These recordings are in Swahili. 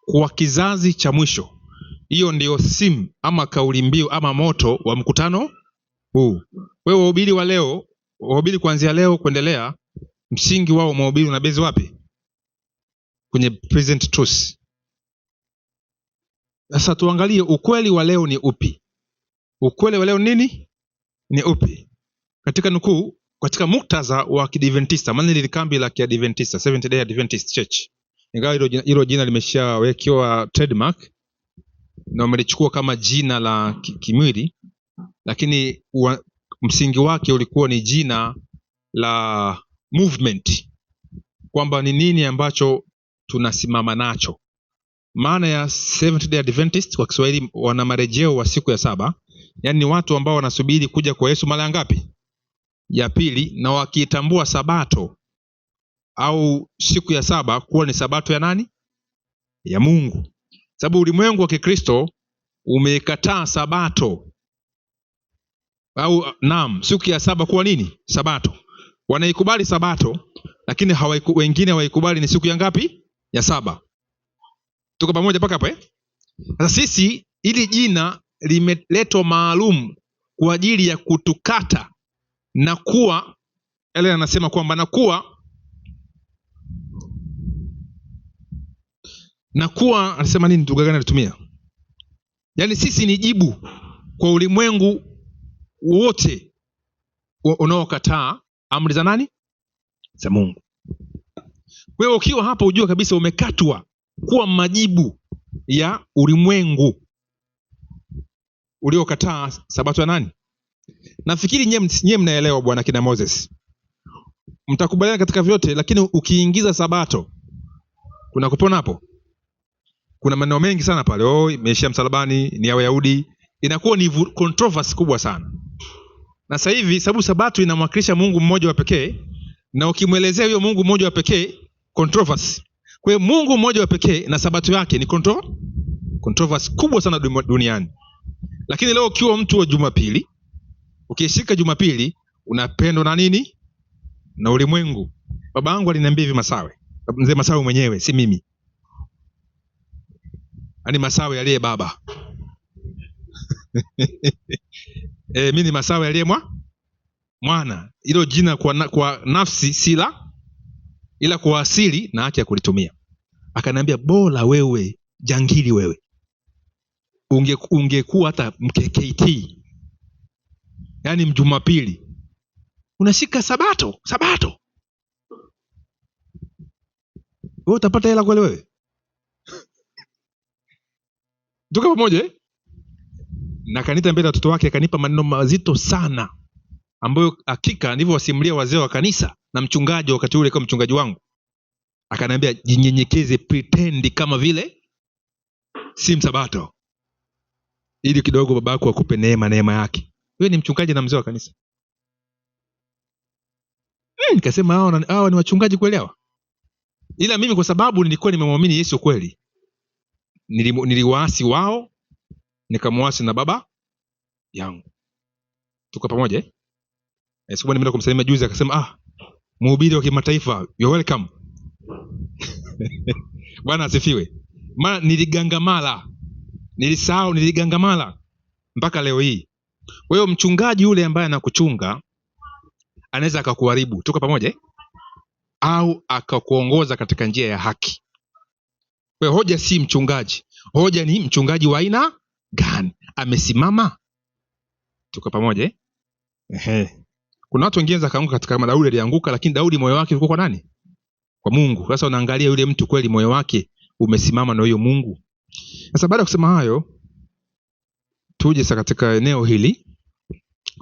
kwa kizazi cha mwisho. Hiyo ndio simu ama kauli mbiu ama moto wa mkutano huu. Wewe wahubiri wa leo, wahubiri kuanzia leo kuendelea, msingi wao mahubiri unabezi wapi? Kwenye present truth. Sasa tuangalie ukweli wa leo ni upi? Ukweli wa leo nini? Ni upi? Katika nukuu, katika muktadha wa Kiadventista, maana ile kambi la Kiadventista, Seventh Day Adventist Church. Ingawa hilo jina limeshawekewa trademark na wamelichukua kama jina la kimwili, lakini msingi wake ulikuwa ni jina la movement, kwamba ni nini ambacho tunasimama nacho. Maana ya Seventh Day Adventist kwa Kiswahili wana marejeo wa siku ya 7, yani ni watu ambao wanasubiri kuja kwa Yesu mara ngapi? Ya pili, na wakitambua sabato au siku ya 7 kuwa ni sabato ya nani? Ya Mungu. Sababu ulimwengu wa Kikristo umekataa sabato, au siku ya 7 kuwa nini? Sabato. Wanaikubali sabato, lakini wengine hawaikubali ni siku ya ngapi? Ya 7. Tuko pamoja mpaka hapo Sasa sisi ili jina limeletwa maalum kwa ajili ya kutukata na kuwa ele anasema kwamba na kuwa anasema nini, lugha gani alitumia? Yaani sisi ni jibu kwa ulimwengu wote unaokataa amri za nani? Za Mungu. Wewe ukiwa hapa ujue kabisa umekatwa kuwa majibu ya ulimwengu uliokataa sabato ya nani? Nafikiri nyie mnaelewa bwana kina Moses. Mtakubaliana katika vyote, lakini ukiingiza sabato kuna kupona hapo. Kuna maneno mengi sana pale, imeishia msalabani, ni ya Wayahudi, inakuwa ni controversy kubwa sana. Na sasa hivi sababu sabato inamwakilisha Mungu mmoja wa pekee, na ukimwelezea huyo Mungu mmoja wa pekee controversy. Kwa hiyo Mungu mmoja wa pekee na sabato yake ni controversy kubwa sana duniani. Lakini leo ukiwa mtu wa Jumapili, ukishika Jumapili unapendwa na nini? Na ulimwengu. Baba yangu aliniambia hivi Masawe. Mzee Masawe mwenyewe, si mimi. Ani Masawe aliye baba. Mimi ni Masawe aliye mwana. Hilo jina kwa nafsi sila, ila kwa asili na haki ya kulitumia. Akaniambia bora wewe jangili wewe ungekuwa hata mKKT, yani mjumapili unashika sabato wewe utapata hela kweli wewe? Tuka pamoja na kanita mbele watoto wake, akanipa maneno mazito sana ambayo hakika ndivyo wasimulia wazee wa kanisa na mchungaji wakati ule kama mchungaji wangu. Akaniambia jinyenyekeze, pretend kama vile si msabato, ili kidogo babako akupe neema yake. Wewe ni mchungaji na mzee wa kanisa. Nikasema hao ni wachungaji kuelewa. Ila mimi kwa sababu nilikuwa nimemwamini Yesu kweli, niliwaasi wao, nikamwasi na baba yangu. Tuko pamoja Sababu nimeenda kumsalimia juzi, akasema mhubiri wa kimataifa, you're welcome. Bwana asifiwe. Maana niligangamala mpaka leo hii. Kwa hiyo mchungaji yule ambaye anakuchunga anaweza akakuharibu, tuko pamoja au akakuongoza katika njia ya haki. Kwa hiyo hoja si mchungaji, hoja ni mchungaji wa aina gani amesimama. Tuko pamoja Kuna watu wengine zakaanguka katika kama Daudi alianguka, lakini Daudi moyo wake ulikuwa kwa nani? Kwa Mungu. Sasa unaangalia yule mtu kweli moyo wake umesimama na huyo Mungu. Sasa baada ya kusema hayo, tuje sasa katika eneo hili.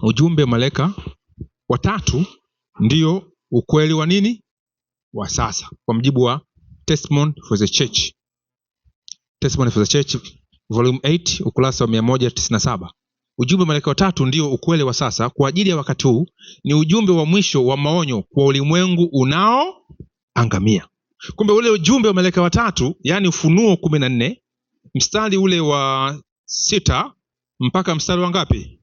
Ujumbe malaika watatu ndio ukweli wa nini? Wa sasa, kwa mjibu wa Testimony for the Church. Testimony for the Church volume 8 ukurasa wa 197. Ujumbe malaika watatu ndio ukweli wa sasa kwa ajili ya wakati huu, ni ujumbe wa mwisho wa maonyo kwa ulimwengu unaoangamia. Kumbe ule ujumbe wa malaika watatu, yani Ufunuo 14 mstari ule wa 6 mpaka mstari wa ngapi?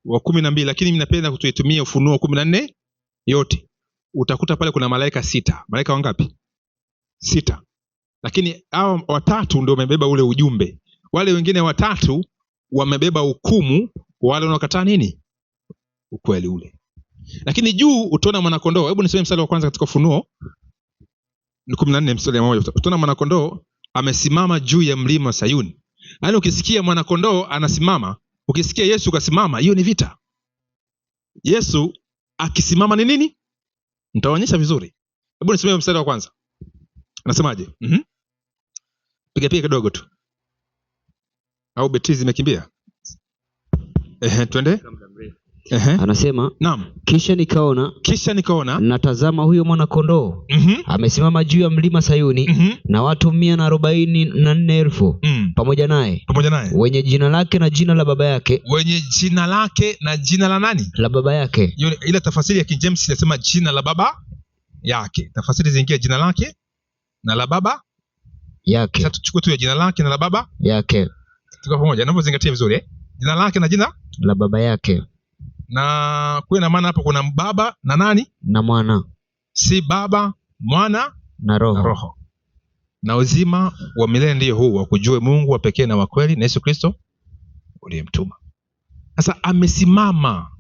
Wa 12, lakini mimi napenda kutuitumia Ufunuo 14 yote. Utakuta pale kuna malaika 6. Malaika wangapi? 6. lakini hao watatu ndio wamebeba ule ujumbe. Wale wengine watatu wamebeba hukumu, wale wanaokataa nini? Ukweli ule. Lakini juu utaona mwanakondoo. Hebu nisome mstari wa kwanza katika Ufunuo 14 mstari wa 1. Utaona mwanakondoo amesimama juu ya mlima wa Sayuni. Yaani ukisikia mwanakondoo anasimama, ukisikia Yesu kasimama, hiyo ni vita. Yesu akisimama ni nini? Nitaonyesha vizuri. Hebu nisome mstari wa kwanza. Anasemaje? Piga kidogo tu. Au betizi imekimbia? Twende. Anasema, naam, kisha nikaona natazama huyo mwana kondoo amesimama juu ya mlima Sayuni na watu 144,000 pamoja naye, wenye jina lake na jina la baba yake. Wenye jina lake na jina la nani? La baba yake. Ile tafasiri ya King James inasema jina la baba yake. Tafasiri zingine jina lake na la baba yake. Sasa tuchukue tu ya jina lake na la baba yake. Tuko pamoja, naomba zingatie vizuri Jina lake na jina la baba yake. Na kwa maana hapo kuna baba na nani? Na mwana. Si baba, mwana na roho. Na uzima wa milele ndio huu, wa kujua Mungu wa pekee na wa kweli na Yesu Kristo uliyemtuma. Sasa amesimama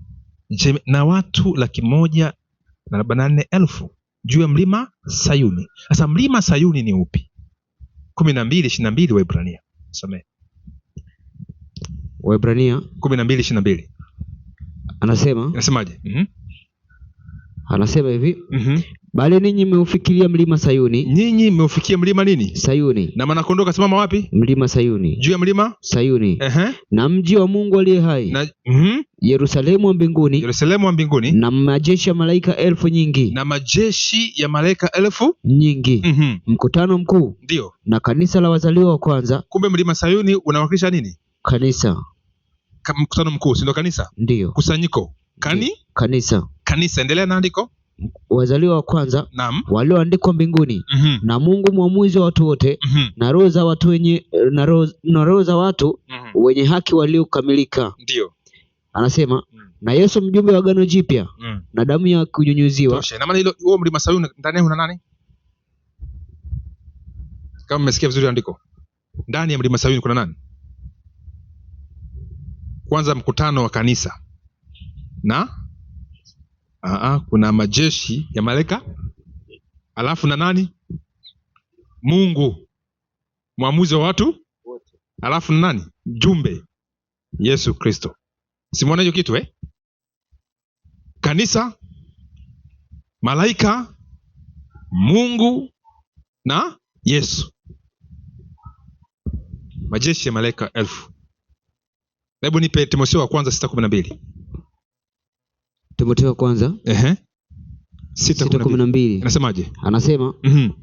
na watu 144,000 juu ya mlima Sayuni. Sasa mlima Sayuni ni upi? 12:22 Waebrania. Samee. Waebrania 12:22. Anasemaje? Anasema hivi, bali ninyi mmeufikiria mlima Sayuni. Nyinyi mmeufikia mlima nini? Sayuni. Na mwanakondoo kasimama wapi? Mlima Sayuni. Juu ya mlima Sayuni. Na mji wa Mungu aliye hai. Na Yerusalemu wa mbinguni. Yerusalemu wa mbinguni. Na majeshi ya malaika 1,000 nyingi. Na majeshi ya malaika 1,000 nyingi. Mkutano mkuu. Ndio. Na kanisa la wazaliwa wa kwanza. Kumbe mlima Sayuni unawakilisha nini? Kanisa. Mkutano mkuu, si ndio kanisa? Ndio. Kusanyiko. Kanisa. Endelea na andiko. Wazaliwa wa kwanza. Naam. Walioandikwa mbinguni. Na Mungu mwamuzi wa watu wote. Na roho za watu wenye na roho za watu wenye haki waliokamilika. Ndio. Anasema na Yesu mjumbe wa agano jipya na damu ya kunyunyuziwa. Tosha. Na maana hilo huo mlima Sayuni ndani una nani? Kama mmesikia vizuri andiko. Ndani ya mlima Sayuni kuna nani? Kwanza mkutano wa kanisa. Na kuna majeshi ya malaika. Alafu na nani? Mungu mwamuzi wa watu wote. Alafu na nani? Mjumbe Yesu Kristo. Simuona hiyo kitu Kanisa, malaika, Mungu na Yesu. Majeshi ya malaika 1,000. Hebu nipe Timotheo wa kwanza 6:12. Timotheo wa kwanza 6:12. Anasemaje? Anasema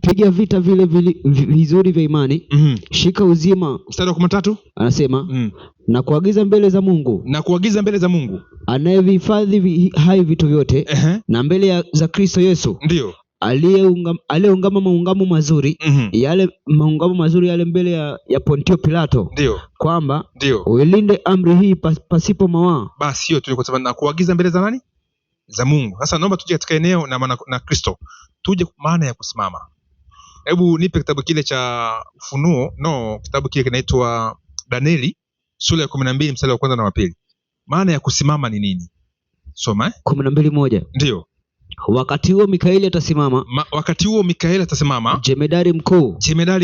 piga vita vile vizuri vya imani, shika uzima. Mstari wa 13 anasema na kuagiza mbele za Mungu anayevihifadhi hai vitu vyote na mbele za Kristo Yesu. Ndio. Aliyeungama maungamo mazuri yale mbele ya Pontio Pilato. Ndio. Kwamba uilinde amri hii pasipo mawaa. Basi hiyo tulikuwa tunasema na kuagiza mbele za nani? Za Mungu. Sasa naomba tuje katika eneo na Kristo. Tuje maana ya kusimama. Hebu nipe kitabu kile cha Ufunuo, kitabu kile kinaitwa Danieli sura ya 12 mstari wa kwanza na wa pili. Maana ya kusimama ni nini? Soma 12:1. Ndio. Wakati huo Mikaeli atasimama. Jemedari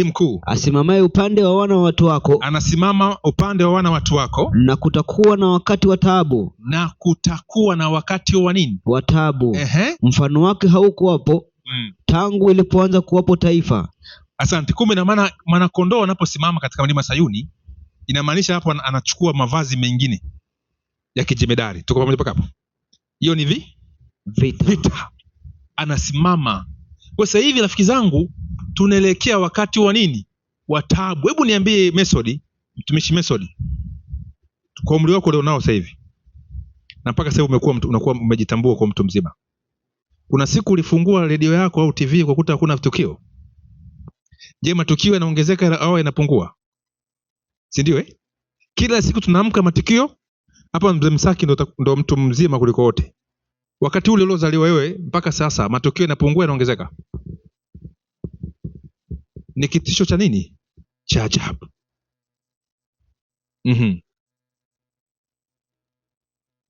mkuu. Asimamaye upande wa wana wa watu wako. Anasimama upande wa wana watu wako. Na kutakuwa na wakati wa taabu. wa nini? Wa taabu. Mfano wake haukuwapo tangu ilipoanza kuwapo taifa. Asante. Kumbe na maana mwanakondoo anaposimama katika mlima Sayuni, inamaanisha hapo anachukua mavazi mengine ya kijemedari. Tuko pamoja hapo? Hiyo ni vita. Anasimama. Kwa sasa hivi rafiki zangu, tunaelekea wakati wa nini? Wa taabu. Hebu niambie mtumishi Mesodi, kwa umri wako leo nao sasa hivi na mpaka sasa unakuwa umejitambua kwa mtu mzima, kuna siku ulifungua redio yako au TV ukakuta hakuna tukio? Je, matukio yanaongezeka au yanapungua? Si ndio Kila siku tunaamka matukio. Hapa Mzee Msaki ndo mtu mzima kuliko wote. Wakati ule uliozaliwa wewe mpaka sasa matukio yanapungua yanaongezeka? ni kitisho cha nini? Cha ajabu.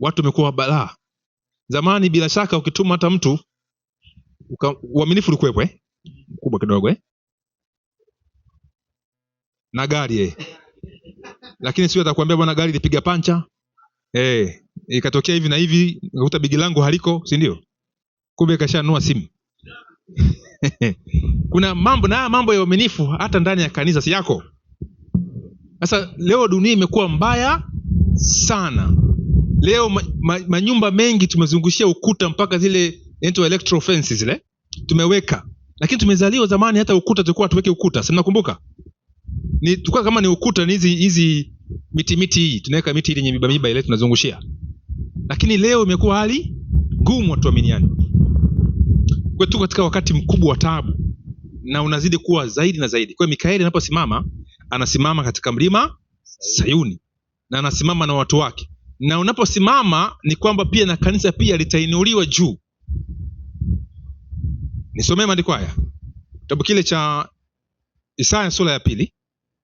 Watu wamekuwa balaa. Zamani bila shaka ukituma hata mtu uaminifu ulikuwepo mkubwa kidogo na gari lakini sio atakwambia bwana gari lipiga pancha ikatokea hivi na hivi, ukuta bigi langu haliko, si ndio? Kumbe kashanunua simu. Kuna mambo ya uaminifu hata ndani ya kanisa si yako. Sasa leo dunia imekuwa mbaya sana. Leo manyumba mengi tumezungushia ukuta mpaka zile electro fences zile tumeweka, lakini tumezaliwa zamani hata ukuta tulikuwa tuweke ukuta, si mnakumbuka? Ni tukua kama ni ukuta ni hizi miti hii tunaweka miti ile yenye miba ile tunazungushia, lakini leo imekuwa hali ngumu, watu waaminiani. Kwa hiyo katika wakati mkubwa wa taabu na unazidi kuwa zaidi na zaidi. Kwa hiyo Mikaeli anaposimama, anasimama katika mlima Sayuni na anasimama na watu wake, na unaposimama ni kwamba pia na kanisa pia litainuliwa juu. Nisomee maandiko haya, kitabu kile cha Isaya sura ya 2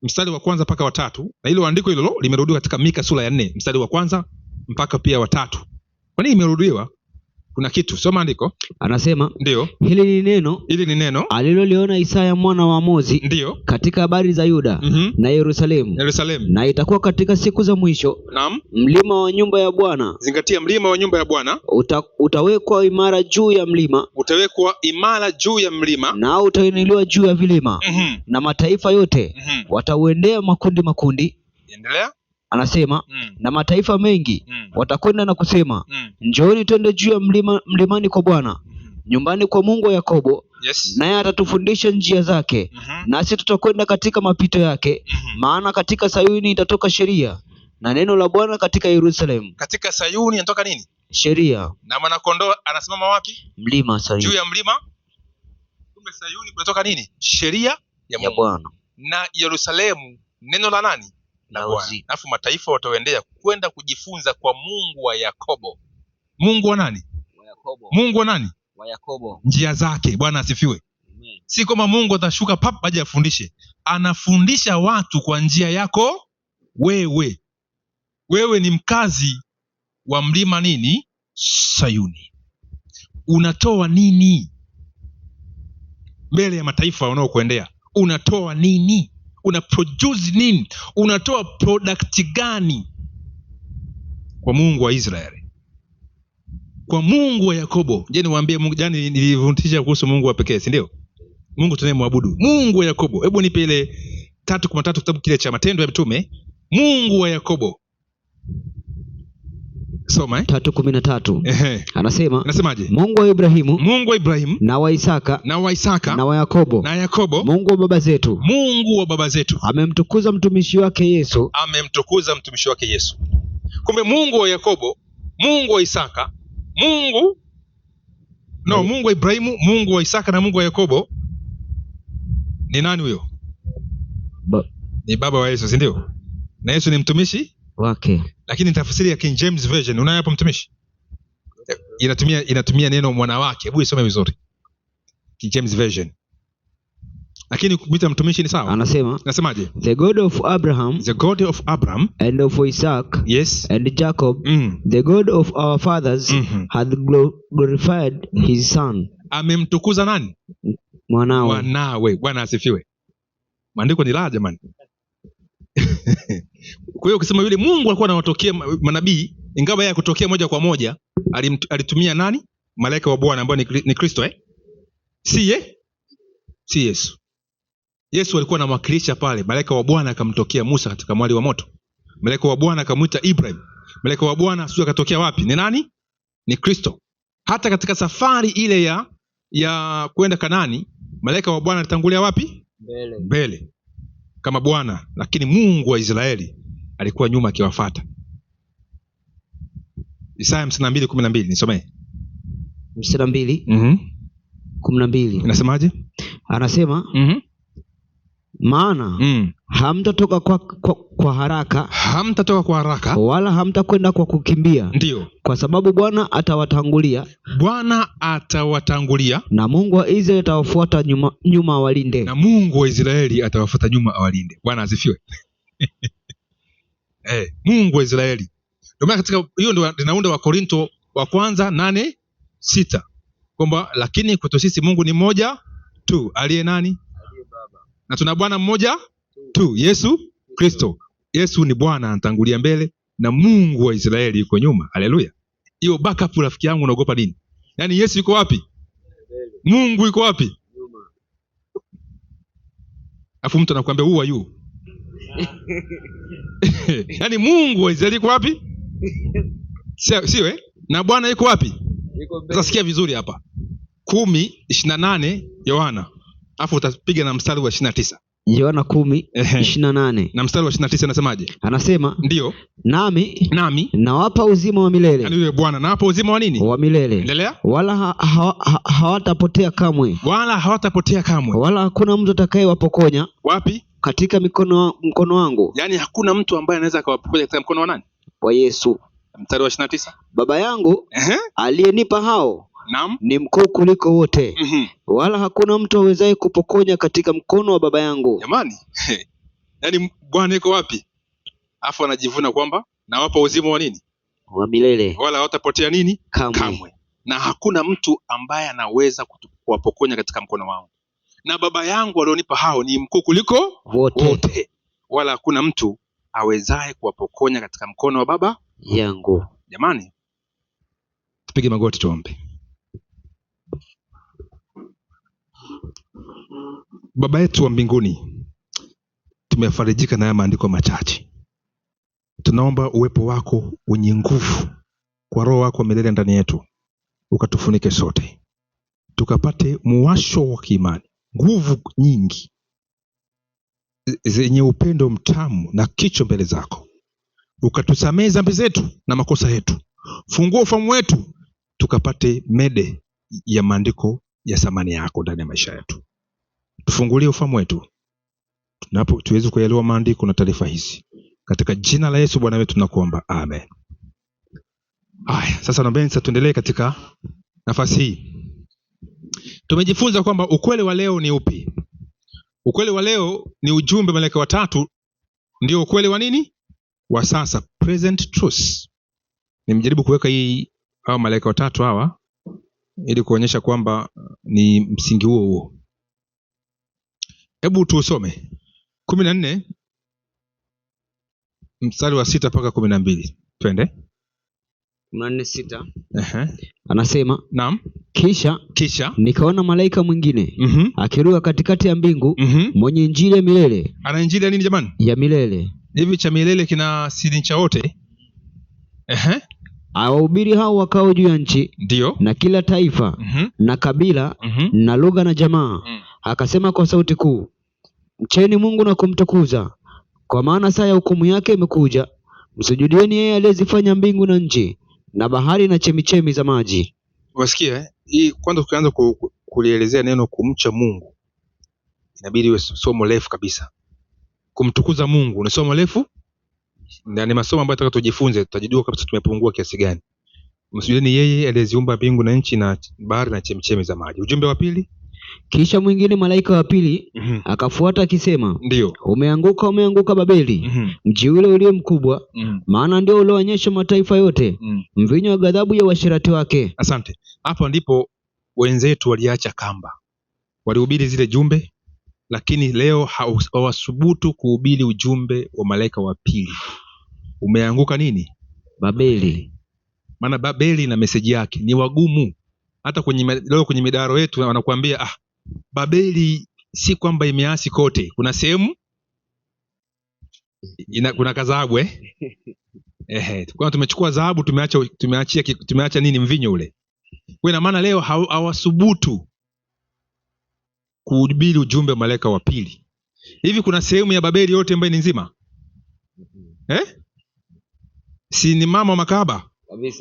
mstari wa 1 mpaka wa 3, na hilo andiko hilo limerudiwa katika Mika sura ya 4 mstari wa 1 mpaka pia wa 3. Kwa nini imerudiwa? Kuna kitu. Soma andiko. Anasema, ndio, hili ni neno aliloliona Isaya mwana wa Amozi, ndio, katika habari za Yuda na Yerusalemu. Na itakuwa katika siku za mwisho, naam, mlima wa nyumba ya Bwana, zingatia, mlima wa nyumba ya Bwana utawekwa imara juu ya mlima, na utainuliwa juu ya vilima, na mataifa yote watauendea makundi. Endelea. Anasema na mataifa mengi watakwenda na kusema, njooni twende juu ya mlimani kwa Bwana, nyumbani kwa Mungu wa Yakobo, naye atatufundisha njia zake, nasi tutakwenda katika mapito yake. Maana katika Sayuni itatoka sheria, na neno la Bwana katika Yerusalemu. Katika Sayuni inatoka nini? Sheria. Na mwanakondoo anasimama wapi? Mlima Sayuni. Juu ya mlima. Kumbe Sayuni kunatoka nini? Sheria ya Bwana. Na Yerusalemu neno la nani? La Bwana. Alafu mataifa wataendea kwenda kujifunza kwa Mungu wa Yakobo. Mungu wa nani? Wa Yakobo. Mungu wa nani? Wa Yakobo. Njia zake. Bwana asifiwe. Amen. Si kama Mungu atashuka pap aje afundishe. Anafundisha watu kwa njia yako wewe. Wewe ni mkazi wa mlima nini? Sayuni. Unatoa nini mbele ya mataifa wanaokuendea? Unatoa nini? Una produce nini? Unatoa product gani kwa Mungu wa Israeli, kwa Mungu wa Yakobo? Je, niwaambie Mungu jani nilifundisha kuhusu Mungu wa pekee, si ndio? Mungu tunayemwabudu, Mungu wa Yakobo. Hebu nipe ile 3:3 kitabu kile cha Matendo ya Mitume. Mungu wa Yakobo. Soma 3:13. Anasema, nasemaje? Mungu wa Ibrahimu, na wa Isaka, na wa Yakobo, Mungu wa baba zetu, amemtukuza mtumishi wake Yesu. Kumbe Mungu wa Yakobo, Mungu wa Isaka, Mungu wa Ibrahimu, Mungu wa Isaka na Mungu wa Yakobo ni nani huyo? Ni baba wa Yesu, si ndio? Na Yesu ni mtumishi wake. Lakini tafsiri ya King James Version unayo hapo, mtumishi inatumia neno mwana wake. Hebu isome vizuri King James Version. Lakini kuita mtumishi ni sawa. Nasemaje? The God of Abraham, and of Isaac, yes, and Jacob, the God of our fathers, hath glorified his son. Amemtukuza nani? Mwanawe. Bwana asifiwe. Maandiko ni la jamani. Kwa hiyo ukisema yule Mungu alikuwa anawatokea manabii, ingawa yeye kutokea moja kwa moja, alitumia nani? Malaika wa Bwana ambao ni Kristo Si Yesu. Yesu alikuwa anamwakilisha pale. Malaika wa Bwana akamtokea Musa katika mwali wa moto. Malaika wa Bwana akamuita Ibrahim. Malaika wa Bwana sio akatokea wapi? Ni nani? Ni Kristo. Hata katika safari ile ya kwenda Kanaani, malaika wa Bwana alitangulia wapi? Mbele. Kama Bwana, lakini Mungu wa Israeli alikuwa nyuma akiwafuata. Isaya 52:12 nisomee. 52:12. Inasemaje? Anasema, Maana hamtatoka kwa haraka, hamtatoka kwa haraka, wala hamtakwenda kwa kukimbia. Ndio. Kwa sababu Bwana atawatangulia, na Mungu wa Israeli atawafuata nyuma awalinde. Na Mungu wa Israeli atawafuata nyuma awalinde. Bwana asifiwe. Mungu wa Israeli. Ndio maana katika hiyo ndio linaunda Wakorinto wa kwanza 8:6 kwamba lakini kwetu sisi Mungu ni mmoja tu, aliye nani? Aliye Baba. Na tuna Bwana mmoja tu, Yesu Kristo. Yesu ni Bwana, anatangulia mbele na Mungu wa Israeli yuko nyuma. Haleluya. Hiyo backup, rafiki yangu, unaogopa nini? Yaani Yesu yuko wapi? Mungu yuko wapi? Nyuma. Afu mtu anakuambia who are you? Yaani Mungu wa Israeli yuko wapi? Sio na Bwana yuko wapi? Sasa sikia vizuri hapa. 10:28 Yohana. Afu utapiga na mstari wa 29. Yohana 10:28. Na mstari wa 29 anasemaje? Anasema, ndio, nami nawapa uzima wa milele. Yaani yule Bwana nawapa uzima wa nini? Wa milele. Endelea. Wala hawatapotea kamwe. Wala hakuna mtu atakayewapokonya. Wapi? Katika mkono wangu. Yaani hakuna mtu ambaye anaweza akawapokonya katika mkono wa nani? Wa Yesu. Mstari wa 29. Baba yangu aliyenipa hao, naam, ni mkuu kuliko wote. Wala hakuna mtu awezaye kupokonya katika mkono wa Baba yangu. Jamani. Yaani Bwana yuko wapi? Afu anajivuna kwamba nawapa uzima wa nini? Wa milele. Wala hawatapotea nini? Kamwe. Na hakuna mtu ambaye anaweza kuwapokonya katika mkono wangu. Na Baba yangu alionipa hao ni mkuu kuliko wote. Wala hakuna mtu awezaye kuwapokonya katika mkono wa Baba yangu. Jamani, tupige magoti tuombe. Baba yetu wa mbinguni, tumefarijika na haya maandiko machache. Tunaomba uwepo wako wenye nguvu kwa Roho wako milele ndani yetu ukatufunike sote, tukapate muwasho wa kiimani, nguvu nyingi zenye upendo mtamu na kicho mbele zako, ukatusamehe dhambi zetu na makosa yetu. Fungua ufahamu wetu tukapate mede ya maandiko ya thamani yako ndani ya maisha yetu. Tufungulie ufahamu wetu tunapo tuweze kuelewa maandiko na taarifa hizi, katika jina la Yesu Bwana wetu tunakuomba, amen. Haya, sasa naomba tuendelee katika nafasi hii. Tumejifunza kwamba ukweli wa leo ni upi? Ukweli wa leo ni ujumbe malaika watatu, ndio ukweli wa nini? Wa sasa, present truth. Nimejaribu kuweka hii hawa malaika watatu hawa ili kuonyesha kwamba ni msingi huo. Hebu tuusome 14 mstari wa 6 mpaka 12. Twende. 14:6. Anasema, naam, kisha nikaona malaika mwingine akiruka katikati ya mbingu, mwenye injili ya milele. Ana injili ya nini jamani? Ya milele. Hivi cha milele kina siri cha wote. Awahubiri hao wakao juu ya nchi, ndio, na kila taifa na kabila na lugha na jamaa. Akasema kwa sauti kuu, mcheni Mungu na kumtukuza, kwa maana saa ya hukumu yake imekuja. Msujudieni yeye aliyezifanya mbingu na nchi na bahari na chemichemi za maji. Wasikia hii kwanza, tukianza kulielezea neno kumcha Mungu inabidi iwe somo refu kabisa. Kumtukuza Mungu ni somo refu, na ni masomo ambayo tutaka tujifunze, tutajijua kabisa tumepungua kiasi gani. Msujudieni yeye aliyeziumba mbingu na nchi na bahari na chemichemi za maji. Ujumbe wa pili, kisha mwingine malaika wa pili akafuata akisema, ndio, umeanguka Babeli, mji ule ulio mkubwa, maana ndio ulioonyesha mataifa yote mvinyo wa ghadhabu ya uasherati wake. Asante. Hapo ndipo wenzetu waliacha kamba, walihubiri zile jumbe, lakini leo hawasubutu kuhubiri ujumbe wa malaika wa pili. Umeanguka nini? Babeli. Maana Babeli na meseji yake ni wagumu. Hata leo kwenye midaro yetu wanakuambia Babeli si kwamba imeasi kote, kuna sehemu kuna kadhabu kwa tumechukua dhahabu tumeacha nini? Mvinyo ule. Kwa ina maana leo hawasubutu kuhubiri ujumbe wa malaika wa pili. Hivi kuna sehemu ya Babeli yote ambayo ni nzima? Si ni mama wa makahaba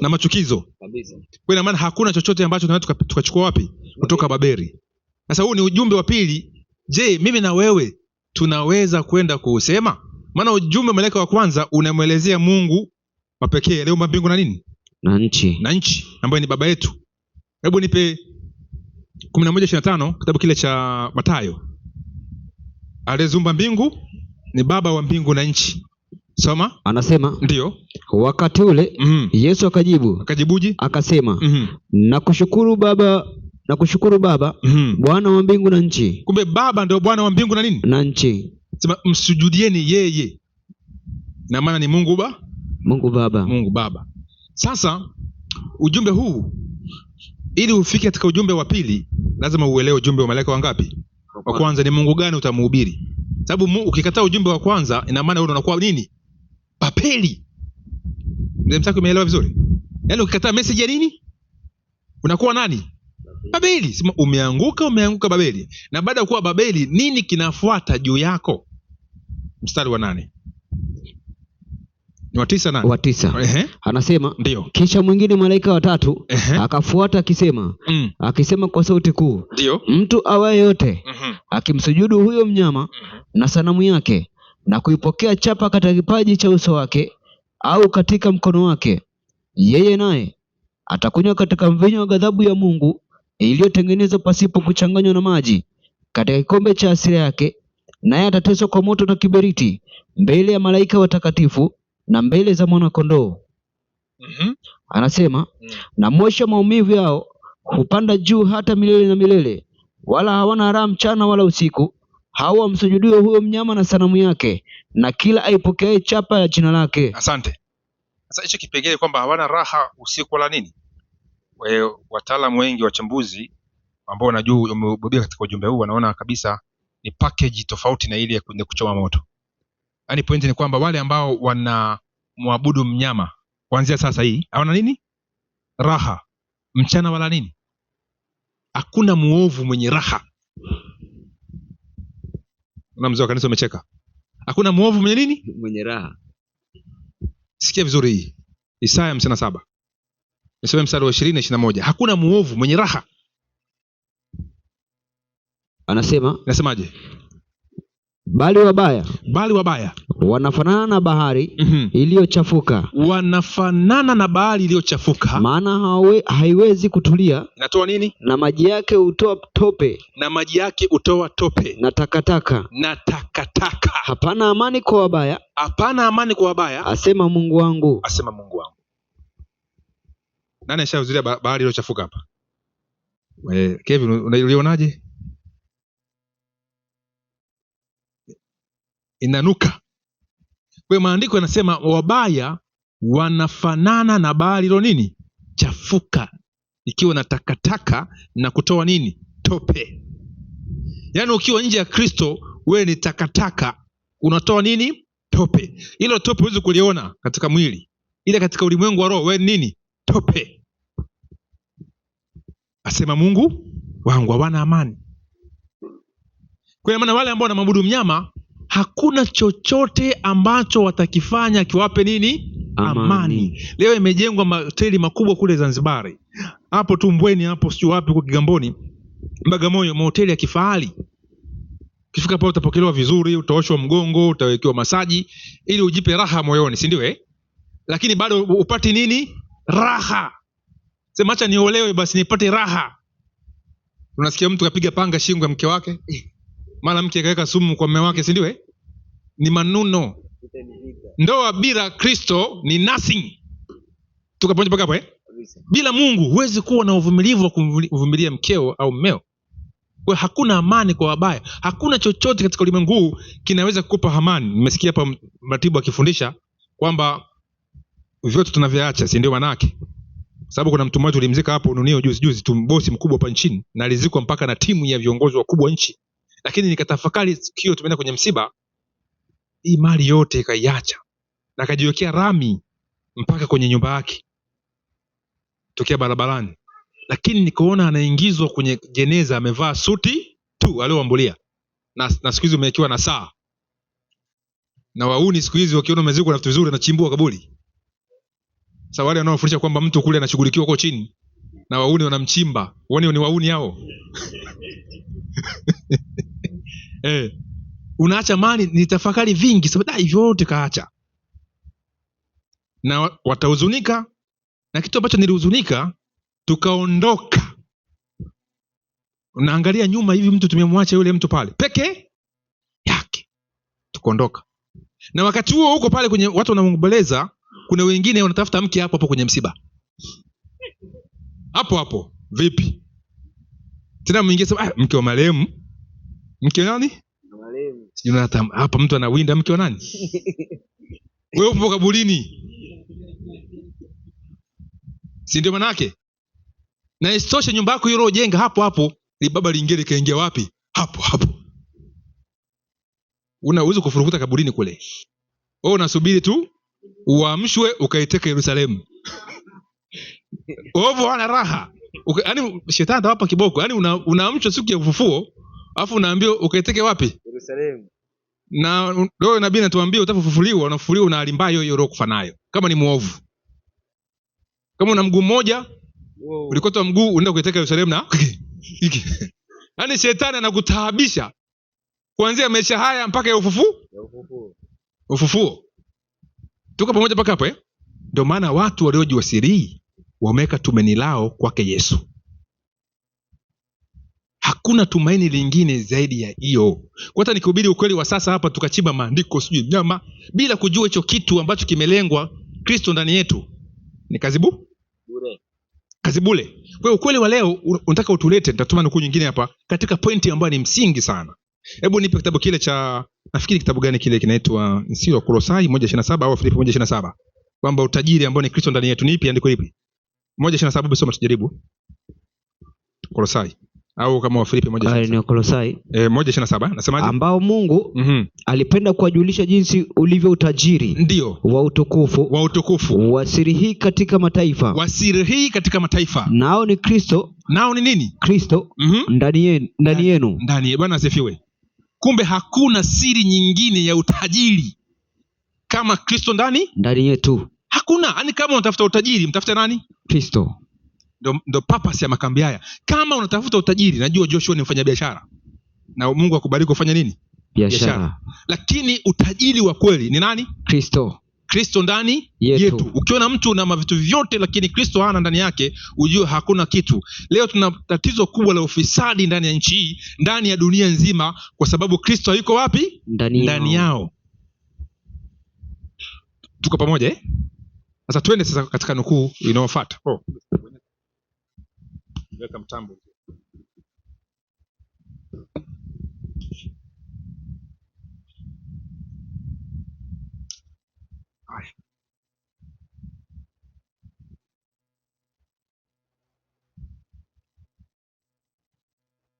na machukizo kabisa. Kwa maana hakuna chochote ambacho tunaweza tukachukua wapi? Kutoka Babeli. Sasa huu ni ujumbe wa pili. Je, mimi na wewe tunaweza kwenda kuusema? Maana ujumbe malaika wa kwanza unamwelezea Mungu wa pekee aliyeumba mbingu na nini? Na nchi ambaye ni baba yetu. Hebu nipe 11:25 kitabu kile cha Mathayo. Aliyeumba mbingu ni baba wa mbingu na nchi. Soma. Anasema ndio, wakati ule Yesu akajibuje? Akasema nakushukuru Baba Bwana wa mbingu na nchi. Kumbe baba ndio Bwana wa mbingu na nini? Na nchi. Sema msujudieni yeye. Na maana ni Mungu Baba. Sasa ujumbe huu ili ufike katika ujumbe wa pili lazima uelewe ujumbe wa malaika wangapi? Wa kwanza ni Mungu gani utamhubiri. Sababu ukikataa ujumbe wa kwanza ina maana wewe unakuwa nini? Papeli. Mzee Msaki, umeelewa vizuri? Yaani ukikataa message ya nini? Unakuwa nani? Babeli. Sema umeanguka Babeli. Na baada ya kuwa Babeli, nini kinafuata juu yako? Mstari wa 8. Ni wa 9 nani? Wa 9. Anasema ndio. Kisha mwingine malaika wa 3 akafuata akisema kwa sauti kuu, ndio, mtu awaye yote akimsujudu huyo mnyama na sanamu yake na kuipokea chapa katika kipaji cha uso wake au katika mkono wake, yeye naye atakunywa katika mvinyo wa ghadhabu ya Mungu iliyotengenezwa pasipo kuchanganywa na maji katika kikombe cha hasira yake, naye atateswa kwa moto na kiberiti mbele ya malaika watakatifu na mbele za mwana kondoo. Anasema na moshi wa maumivu yao hupanda juu hata milele na milele, wala hawana raha mchana wala usiku, hao wamsujudio huyo mnyama na sanamu yake na kila aipokeaye chapa ya jina lake. Asante. Sasa hicho kipengele kwamba hawana raha usiku wala nini, wataalamu wengi wachambuzi ambao wanajua umebobea katika ujumbe huu wanaona kabisa ni package tofauti na ile ya kuchoma moto. Yaani point ni kwamba wale ambao wana muabudu mnyama kuanzia sasa hii hawana nini? Raha mchana wala nini. Hakuna muovu mwenye raha. Na mzee wa kanisa umecheka. Hakuna muovu mwenye nini? Mwenye raha. Sikia vizuri hii. Isaya 57. Nisome mstari wa 20-21. Hakuna muovu mwenye raha. Nasemaje? Bali wabaya wanafanana na bahari iliyochafuka. Wanafanana na bahari iliyochafuka. Maana haiwezi kutulia. Inatoa nini? Na maji yake hutoa tope. Na takataka. Hapana amani kwa wabaya. Asema Mungu wangu. Nani ashahuzuria bahari iliyochafuka hapa? Kevin, unalionaje? Inanuka. Kwa maandiko yanasema wabaya wanafanana na bahari ilo nini? Chafuka, ikiwa na takataka na kutoa nini? Tope. Yaani ukiwa nje ya Kristo wewe ni takataka, unatoa nini? Tope. Hilo tope huwezi kuliona katika mwili, ila katika ulimwengu wa roho wewe ni nini? Tope. Asema Mungu wangu, hawana amani. Kwa maana wale ambao wanaabudu mnyama hakuna chochote ambacho watakifanya kiwape nini? Amani. Leo imejengwa mahoteli makubwa kule Zanzibari. Hapo tu Mbweni hapo sio wapi kwa Kigamboni, Bagamoyo, mahoteli ya kifahari. Ukifika pale utapokelewa vizuri, utaoshwa mgongo, utawekewa masaji ili ujipe raha moyoni, si ndio Lakini bado upati nini? Raha. Sema acha niolewe basi nipate raha. Unasikia mtu kapiga panga shingo ya mke wake, mara mke akaweka sumu kwa mume wake, si ndio Ni manuno. Ndoa bila Kristo ni nothing. Tukaponja mpaka hapo Bila Mungu huwezi kuwa na uvumilivu wa kuvumilia mkeo au mmeo. Kwa hakuna amani kwa wabaya. Hakuna chochote katika ulimwengu kinaweza kukupa amani. Nimesikia hapa mratibu akifundisha kwamba vyote tunaviacha, si ndio manake? Sababu kuna mtu mmoja tulimzika hapo Ununio juzi bosi mkubwa hapa nchini, na alizikwa mpaka na timu ya viongozi wakubwa nchi. Lakini nikatafakari sikio, tumeenda kwenye msiba, hii mali yote ikaiacha na akajiwekea rami mpaka kwenye nyumba yake tokea barabarani. Lakini nikaona anaingizwa kwenye jeneza amevaa suti tu alioambulia, na siku hizi umewekewa na saa. Na wauni siku hizi wakiona umezikwa na vitu vizuri na chimbua kaburi. Sasa wale wanaofundisha kwamba mtu kule anashughulikiwa huko chini na wauni wanamchimba, uone ni wauni hao. unaacha amani, nitafakari vingi sababu hivyo yote kaacha. Na watahuzunika, na kitu ambacho nilihuzunika, tukaondoka. Unaangalia nyuma hivi, mtu tumemwacha yule mtu pale peke yake, tukaondoka. Na wakati huo huko pale kwenye watu wanaomboleza, kuna wengine wanatafuta mke hapo hapo kwenye msiba. Hapo vipi? Tena mwingine sema mke wa marehemu. Mke wa nani? Marehemu. Jonathan, hapa mtu anawinda mke wa nani? Wewe upo kaburini. Si ndio manake? Na isitoshe nyumba yako hiyo unayojenga hapo hapo, ni baba lingine kaingia wapi? Hapo. Unaweza kufurukuta kaburini kule. Wewe unasubiri tu uamshwe ukaiteka Yerusalemu. Ovu ana raha. Yaani shetani atawapa kiboko. Yaani unaamshwa siku ya ufufuo, alafu unaambiwa ukaiteke wapi? Yerusalemu. Na roho nabii anatuambia utafufuliwa, unafufuliwa na alimbayo hiyo roho kufa nayo. Kama ni muovu. Kama una mguu mmoja, ulikota mguu unaenda kuiteka Yerusalemu na yaani shetani anakutaabisha kuanzia maisha haya mpaka ya ufufuo. Tuko pamoja mpaka hapo Ndio maana watu waliojiwasiri wameweka tumaini lao kwake Yesu. Hakuna tumaini lingine zaidi ya hiyo. Kwa hata nikihubiri ukweli wa sasa hapa, tukachimba maandiko sijui nyama bila kujua hicho kitu ambacho kimelengwa Kristo ndani yetu, ni kazi bure. Kwa hiyo ukweli wa leo unataka utulete, nitatuma nukuu nyingine hapa katika pointi ambayo ni msingi sana. Hebu nipe kitabu kile cha, nafikiri kitabu gani kile kinaitwa, sio Kolosai 1:27 au Filipi 1:27, kwamba utajiri ambao ni Kristo ndani yetu. Ni ipi andiko lipi? 1:27, basi tujaribu. Kolosai au kama wa Filipi 1:27. Ni Kolosai 1:27 nasemaje? Ambao Mungu alipenda kuwajulisha jinsi ulivyo utajiri ndio wa utukufu wa siri hii katika mataifa. Nao ni Kristo. Nao ni nini? Kristo ndani yenu. Ndani. Bwana asifiwe. Kumbe hakuna siri nyingine ya utajiri kama Kristo ndani yetu. Hakuna. Yaani kama unatafuta utajiri, mtafuta nani? Kristo. Ndo purpose ya makambi haya. Kama unatafuta utajiri, najua Joshua ni mfanyabiashara, na Mungu akubariki kufanya nini? Biashara. Lakini utajiri wa kweli ni nani? Kristo ndani yetu. Ukiona mtu na vitu vyote lakini Kristo hana ndani yake, ujue hakuna kitu. Leo tuna tatizo kubwa la ufisadi ndani ya nchi hii, ndani ya dunia nzima, kwa sababu Kristo hayuko wapi? Ndani yao. Tuko pamoja Sasa twende sasa katika nukuu inayofuata. Weka mtambo. Haya.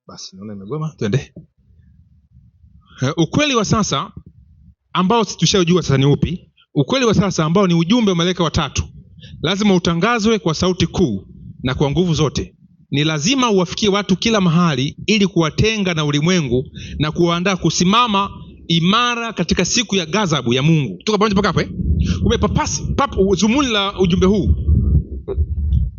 Basi naona imegoma, twende. Ukweli wa sasa ambao tushajua sasa ni upi? Ukweli wa sasa ambao ni ujumbe wa malaika watatu lazima utangazwe kwa sauti kuu na kwa nguvu zote. Ni lazima uwafikie watu kila mahali ili kuwatenga na ulimwengu na kuwaandaa kusimama imara katika siku ya ghadhabu ya Mungu. Tuko pamoja mpaka hapo zumuni la ujumbe huu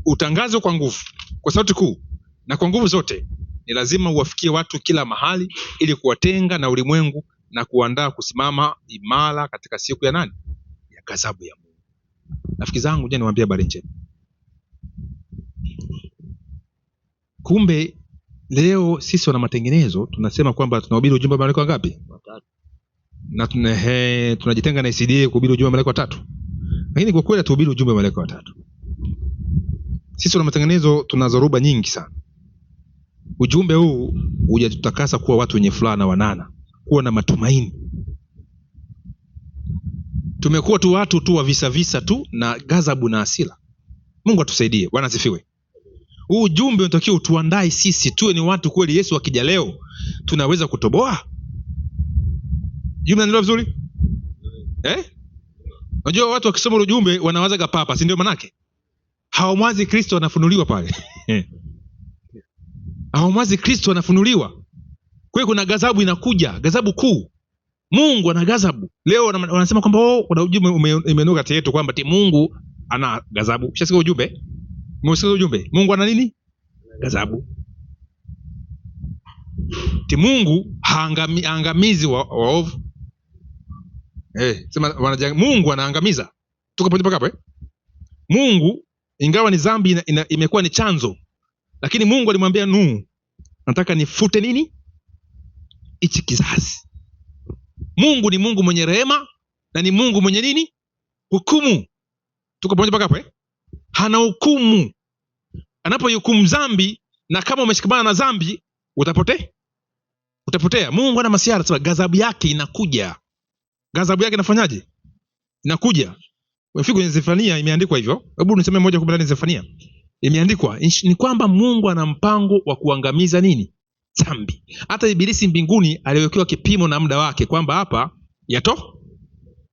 utangazwe kwa nguvu, kwa sauti kuu na kwa nguvu zote. Ni lazima uwafikie watu kila mahali ili kuwatenga na ulimwengu na kuandaa kusimama imara katika siku ya nani? Ya ghadhabu ya Mungu. Rafiki zangu, je, niwaambie habari njema. Kumbe leo sisi wana matengenezo tunasema kwamba tunahubiri ujumbe wa malaika wangapi? Watatu. Na tunajitenga na ICD kuhubiri ujumbe wa malaika watatu. Lakini kwa kweli tuhubiri ujumbe wa malaika watatu. Sisi wana matengenezo tuna dhoruba nyingi sana. Ujumbe huu hujatutakasa kuwa watu wenye furaha na wanana, kuwa na matumaini. Tumekuwa tu watu tu wa visa tu na ghadhabu na hasira. Mungu atusaidie. Bwana asifiwe. Huu ujumbe unatakiwa utuandae sisi tuwe ni watu kweli. Yesu akija leo tunaweza kutoboa. Jumla ndio vizuri? Unajua watu wakisoma ujumbe wanawaza papa, si ndio manake? Hawamwazi Kristo anafunuliwa pale. Hawamwazi Kristo anafunuliwa. Kwa hiyo kuna ghadhabu inakuja, ghadhabu kuu. Mungu ana ghadhabu. Leo wanasema kwamba kuna ujumbe umeinuka kati yetu kwamba Mungu ana ghadhabu. Ushasikia ujumbe? Umesikia ujumbe? Mungu ana nini? Ghadhabu. Mungu haangamizi waovu. Sema Mungu anaangamiza. Tuko pamoja mpaka hapo Mungu ingawa ni dhambi imekuwa ni chanzo, lakini Mungu alimwambia Nuhu, nataka nifute nini? Hichi kizazi. Mungu ni Mungu mwenye rehema na ni Mungu mwenye nini? Hukumu. Tuko pamoja mpaka hapo Hana hukumu. Anapohukumu dhambi, na kama umeshikamana na dhambi utapotea. Mungu ana masiara, sababu ghadhabu yake inakuja. Ghadhabu yake inafanyaje? Inakuja. Wafiki kwenye Zefania imeandikwa hivyo. Hebu niseme moja kwa moja Zefania. Imeandikwa ni kwamba Mungu ana mpango wa kuangamiza nini? Dhambi. Hata Ibilisi mbinguni aliwekewa kipimo na muda wake kwamba hapa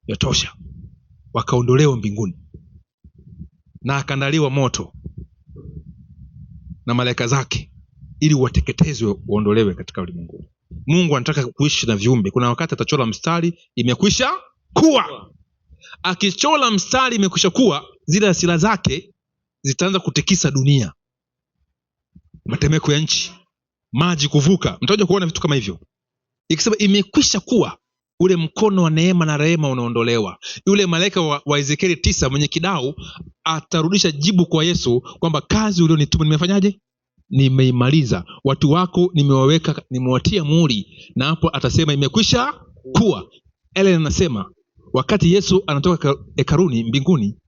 yatosha. Wakaondolewa mbinguni. Na akandaliwa moto na malaika zake ili wateketezwe, waondolewe katika ulimwengu. Mungu anataka kuishi na viumbe. Kuna wakati atachola mstari, imekwisha kuwa. Akichola mstari imekwisha kuwa, zile hasira zake zitaanza kutikisa dunia. Matemeko ya nchi, maji kuvuka. Mtaje kuona vitu kama hivyo. Ikisema imekwisha kuwa, ule mkono wa neema na rehema unaondolewa. Yule malaika wa Ezekieli 9 mwenye kidau atarudisha jibu kwa Yesu kwamba kazi ulionituma nimefanyaje? Nimeimaliza. Watu wako nimewaweka, nimewatia muhuri. Na hapo atasema imekwisha kuwa. Ellen anasema wakati Yesu anatoka hekaluni mbinguni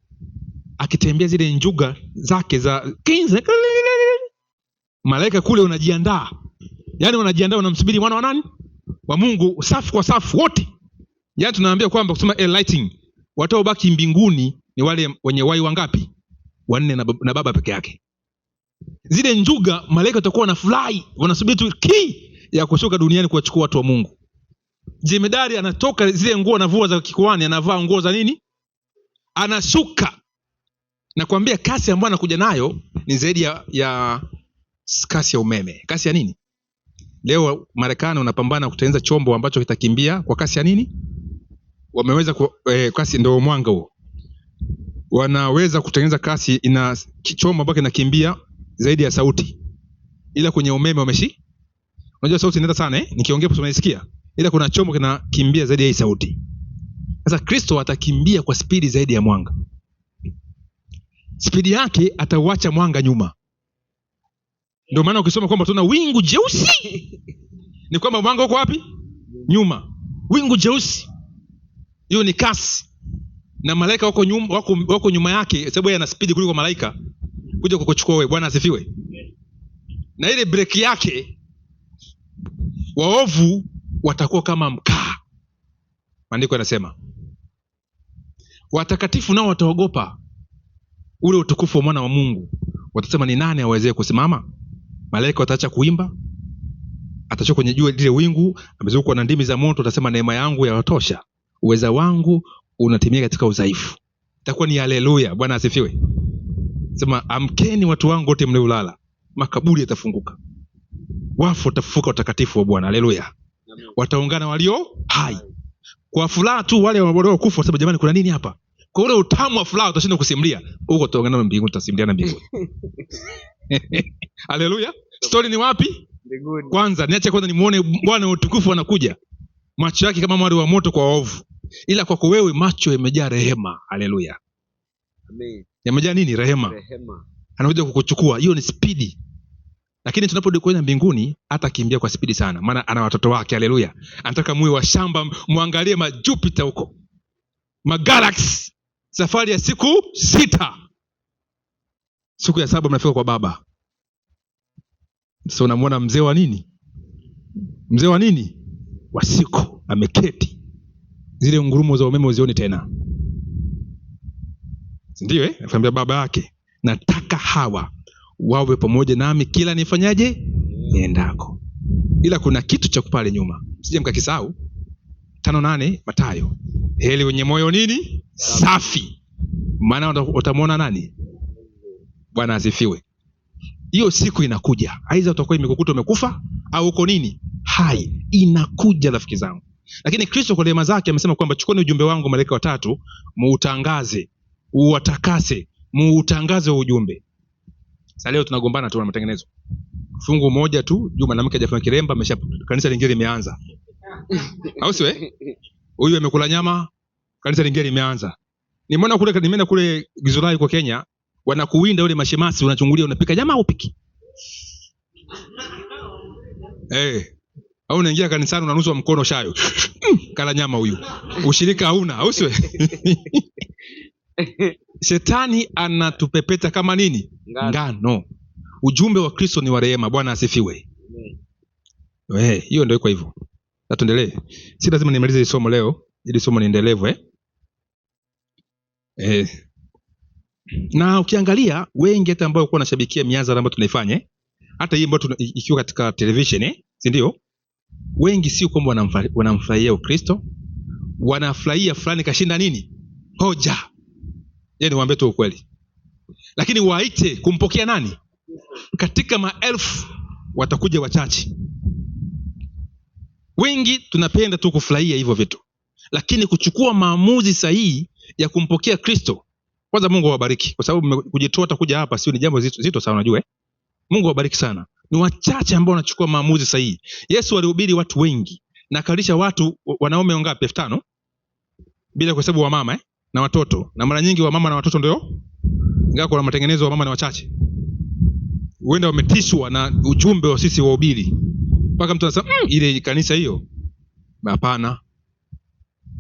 akitembea zile njuga zake za malaika kule unajiandaa. Yaani wanajiandaa, wanamsubiri mwana wa nani? Wa Mungu, safu kwa safu wote. Yaani tunaambia kwamba kusema lighting, wataobaki mbinguni ni wale wenye wai wangapi? 4 na Baba peke yake. Zile njuga malaika watakuwa wanafurahi, wanasubiri tu ya kushuka duniani kuwachukua watu wa Mungu. Jemedari anatoka zile nguo anavua za kikoani, anavaa nguo za nini? Anashuka. Na kuambia kasi ambayo anakuja nayo ni zaidi ya kasi ya umeme. Kasi ya nini? Leo Marekani unapambana kutengeneza chombo ambacho kitakimbia kwa kasi ya nini? Wameweza kasi ndio mwanga huo. Wanaweza kutengeneza kasi ina chombo ambacho kinakimbia zaidi ya sauti. Ila kwenye umeme unajua sauti inaenda sana nikiongea hapo unasikia. Ila kuna chombo kinakimbia zaidi ya hii sauti. Sasa Kristo atakimbia kwa spidi zaidi ya mwanga. Spidi yake atauacha mwanga nyuma. Ndio maana ukisoma kwamba tuna wingu jeusi ni kwamba mwanga uko wapi? Nyuma. Wingu jeusi. Hiyo ni kasi. Na malaika wako nyuma yake, sababu yeye ana spidi kuliko malaika kuja kukuchukua wewe. Bwana asifiwe. Na ile breki yake waovu watakuwa kama mkaa. Maandiko yanasema watakatifu nao wataogopa ule utukufu wa mwana wa Mungu. Watasema ni nani awezee kusimama? Malaika wataacha kuimba, atachoka kwenye jua lile wingu, amezungukwa na ndimi za moto. Watasema neema yangu yatosha, uweza wangu unatimia katika udhaifu. Itakuwa ni haleluya. Bwana asifiwe. Sema amkeni watu wangu wote mliolala, makaburi yatafunguka, wafu watafufuka, watakatifu wa Bwana. Haleluya. Wataungana walio hai. Kwa furaha tu wale walio kufa sababu jamani kuna nini hapa? Kwa ule utamu wa furaha utashinda kusimulia. Huko tutaungana mbinguni, tutasimuliana mbinguni. Haleluya. Story ni wapi? Mbinguni. Kwanza niache nimuone Bwana utukufu anakuja. Macho yake kama mwali wa moto kwa waovu. Ila kwako wewe macho yamejaa rehema. Haleluya. Amen. Yamejaa nini? Rehema. Anakuja kukuchukua. Hiyo ni spidi. Lakini tunaporudi kwenda mbinguni hata kimbia kwa spidi sana, maana ana watoto wake. Haleluya. Anataka muwe wa shamba, muangalie majupita huko, magalaxy. Safari ya siku 6. Siku ya 7 mnafika kwa Baba. Sasa unamwona mzee wa nini? Mzee wa nini? Wa siku ameketi. Zile ngurumo za umeme uzioni tena. Ndio Anamwambia baba yake, nataka hawa wawe pamoja nami kila nifanyaje niendako. Ila kuna kitu cha kupale nyuma, sije mkakisahau. 5:8 Mathayo. Heri wenye moyo nini? Safi, maana utamwona nani? Bwana asifiwe. Hiyo siku inakuja, aidha utakuwa imekukuta umekufa au uko nini hai. Inakuja rafiki zangu. Lakini Kristo kwa neema zake amesema kwamba chukueni ujumbe wangu malaika watatu, muutangaze, uwatakase, muutangaze ujumbe. Sasa leo tunagombana tu na matengenezo. fungu moja tu juu mwanamke hajafanya kiremba kanisa lingine limeanza. Au sio? Huyu amekula nyama, kanisa lingine limeanza. Nimeenda kule Githurai kwa Kenya, wanakuwinda yule mashemasi, unachungulia unapika nyama au piki. Au unaingia kanisani unanuswa mkono shayo. Kala nyama huyu. Ushirika hauna, au sio? Shetani anatupepeta kama nini? Ngano. Ujumbe wa Kristo ni wa rehema. Bwana asifiwe. Hiyo ndio iko hivyo. Na tuendelee. Si lazima nimalize hili somo leo, ili somo niendelevu Na ukiangalia wengi hata ambao walikuwa wanashabikia mianzo ambayo tunaifanya, hata hii ambayo ikiwa katika television, si ndio? Wengi sio kwamba wanamfurahia Ukristo, wanafurahia fulani kashinda nini? Hoja. Yaani niwaambie tu ukweli. Lakini waite kumpokea nani? Katika maelfu watakuja wachache. Wengi tunapenda tu kufurahia hivyo vitu. Lakini kuchukua maamuzi sahihi ya kumpokea Kristo, kwanza Mungu awabariki kwa sababu kujitoa utakuja hapa sio ni jambo zito sana unajua. Mungu awabariki sana. Ni wachache ambao wanachukua maamuzi sahihi. Yesu alihubiri watu wengi na akalisha watu wanaume wangapi? 5,000 bila kuhesabu wamama na watoto. Na mara nyingi wamama na watoto ndio ingawa kuna matengenezo wa mama na wachache. Huenda wametishwa na ujumbe wa sisi wahubiri. Mpaka mtu anasema ile kanisa hiyo. Hapana.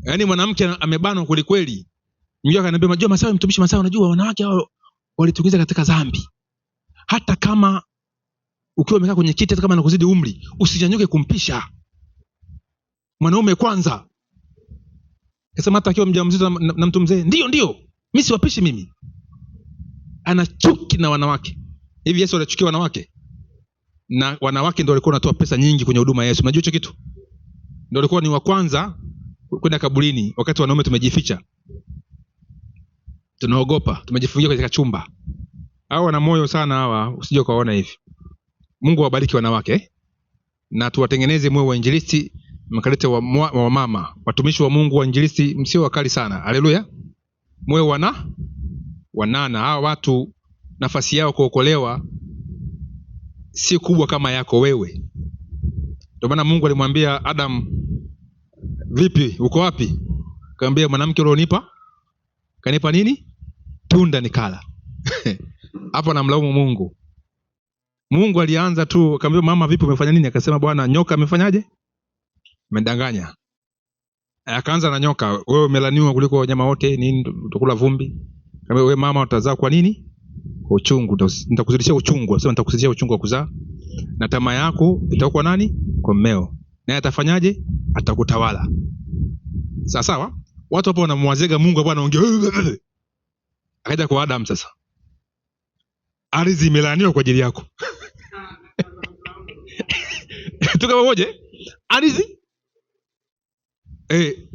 Yaani mwanamke amebanwa kweli kweli. Mjua akaniambia unajua Masawe, mtumishi Masawe, unajua wanawake hao walituingiza katika dhambi. Hata kama ukiwa umekaa kwenye kiti, hata kama anakuzidi umri, usinyanyuke kumpisha. Mwanaume kwanza. Kasema hata akiwa mjamzito na mtu mzee, ndio mimi siwapishi mimi. Ana chuki na wanawake. Hivi Yesu alichukia wanawake? Na wanawake ndio walikuwa wanatoa pesa nyingi kwenye huduma ya Yesu. Unajua hicho kitu? Ndio walikuwa ni wa kwanza kwenda kaburini wakati wanaume tumejificha. Tunaogopa, tumejifungia katika chumba. Hao wana moyo sana hawa, usije ukaona hivi. Mungu awabariki wanawake na tuwatengeneze moyo wa injilisti, mkalete wa mama, watumishi wa Mungu wa injilisti, msio wakali sana. Haleluya. Moyo wanana. Hawa watu nafasi yao kuokolewa si kubwa kama yako wewe. Ndio maana Mungu alimwambia Adam, vipi, uko wapi? Akamwambia mwanamke ulionipa kanipa nini? Tunda nikala. Hapo namlaumu Mungu. Mungu alianza tu akamwambia mama, vipi umefanya nini? Akasema Bwana, nyoka amefanyaje? Amedanganya. Akaanza na nyoka, wewe umelaniwa kuliko wanyama wote, nini utakula vumbi. Akamwambia wewe mama utazaa kwa nini? Kwa uchungu, nitakuzidishia uchungu. Akasema nitakuzidishia uchungu wa kuzaa. Na tamaa yako itakuwa nani? Kwa mmeo. Naye atafanyaje? Atakutawala. Sawa? Watu hapo wanamwazega Mungu, Bwana anaongea. Akaja kwa Adam sasa. Ardhi imelaaniwa kwa ajili yako. Tuka pamoja? Ardhi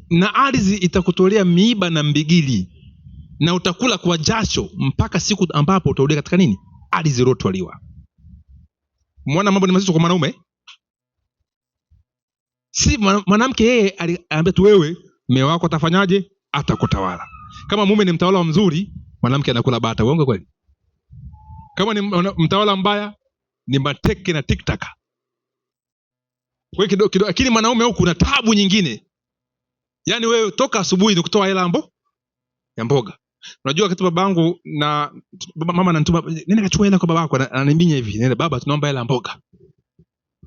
na ardhi itakutolea miiba na mbigili na utakula kwa jasho mpaka siku ambapo utarudi katika nini? Ardhi iliyotwaliwa. Muona mambo ni mazito kwa mwanaume? Si mwanamke yeye aliambia tu wewe mume wako atafanyaje? Atakutawala. Kama mume ni mtawala mzuri, mwanamke anakula bata. Uongo kweli? Kama ni mtawala mbaya, ni mateke na tiktaka. Kwa hiyo kidogo lakini mwanaume huku kuna taabu nyingine. Yaani wewe toka asubuhi ni kutoa hela ya mboga. Unajua wakati babangu na mama ananituma, nenda kachukua hela kwa babako, ananibinya hivi. Nenda baba, tunaomba hela ya mboga.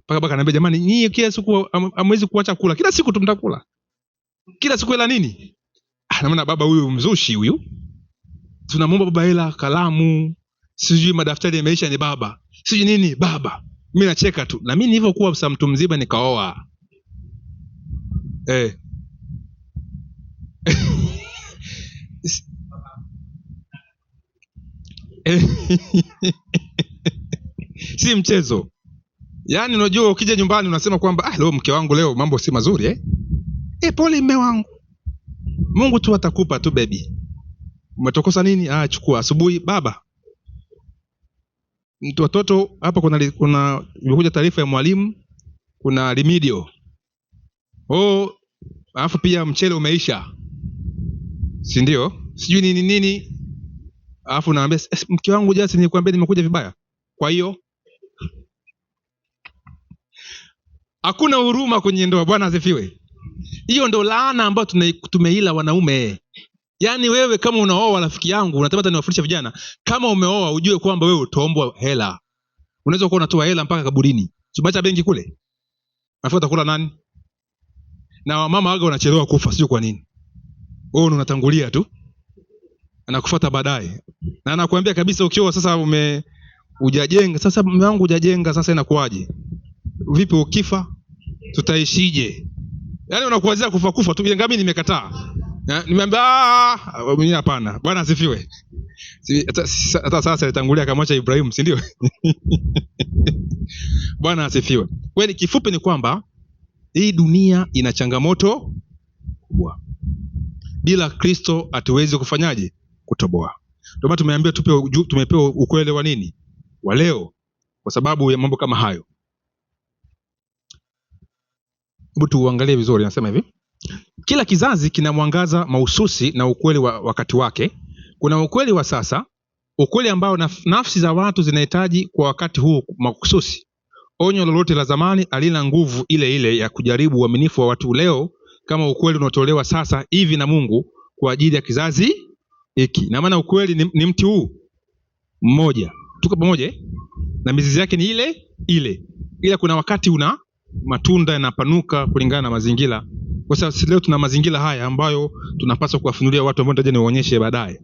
Paka baba ananiambia jamani, nyinyi kila siku hamwezi kuacha kula. Kila siku mtakula. Kila siku hela nini? Naona baba huyu mzushi huyu. Tunamwomba baba hela, kalamu, sijui madaftari yameisha, ni baba. Sijui nini baba. Mimi nacheka tu. Na mimi nilivyokuwa mtu mzima nikaoa. Si mchezo. Yaani unajua ukija nyumbani unasema kwamba leo mke wangu leo mambo si mazuri pole mume wangu. Mungu tu atakupa tu baby. Umetokosa nini? Chukua asubuhi baba. Watoto hapa kuna imekuja taarifa ya mwalimu, kuna remedial. Alafu pia mchele umeisha. Si ndio? Sijui nini. Alafu naambia mke wangu jasi nilikwambia nimekuja vibaya. Kwa hiyo Hakuna huruma kwenye ndoa. Bwana asifiwe. Hiyo ndo laana ambayo tumeila wanaume. Yaani wewe kama unaoa, rafiki yangu, unatamata niwafundisha vijana, kama umeoa ujue kwamba wewe utaombwa hela. Unaweza kuwa unatoa hela mpaka kaburini. Usiacha benki kule. Afuata kula nani? Na mama waga wanachelewa kufa, sio kwa nini. Wewe unatangulia tu. Anakufuata baadaye. Na anakuambia kabisa ukioa sasa hujajenga. Sasa mume wangu hujajenga, sasa inakuaje? Vipi ukifa? Tutaishije? Yaani unakuanzia kufa tu. Mimi nimekataa. Nimeambia mimi hapana. Bwana asifiwe. Hata sasa alitangulia kamwacha Ibrahim, si ndio? Bwana asifiwe. Kwani kifupi ni kwamba hii dunia ina changamoto kubwa. Bila Kristo hatuwezi kufanyaje? Kutoboa. Ndio maana tumeambiwa tumepewa ukweli wa nini? Wa leo, kwa sababu ya mambo kama hayo. Hebu tuangalie vizuri. Nasema hivi: kila kizazi kina mwangaza mahususi na ukweli wa wakati wake. Kuna ukweli wa sasa, ukweli ambao nafsi za watu zinahitaji kwa wakati huu mahususi. Onyo lolote la zamani halina nguvu ile ile ya kujaribu uaminifu wa watu leo kama ukweli unaotolewa sasa hivi na Mungu kwa ajili ya kizazi hiki. Na maana ukweli ni mti huu mmoja. Tuko pamoja? Na mizizi yake ni ile ile. Ila kuna wakati una matunda yanapanuka kulingana na mazingira. Kwa sababu leo tuna mazingira haya ambayo tunapaswa kuwafunulia watu ambao nitaje niwaonyeshe baadaye.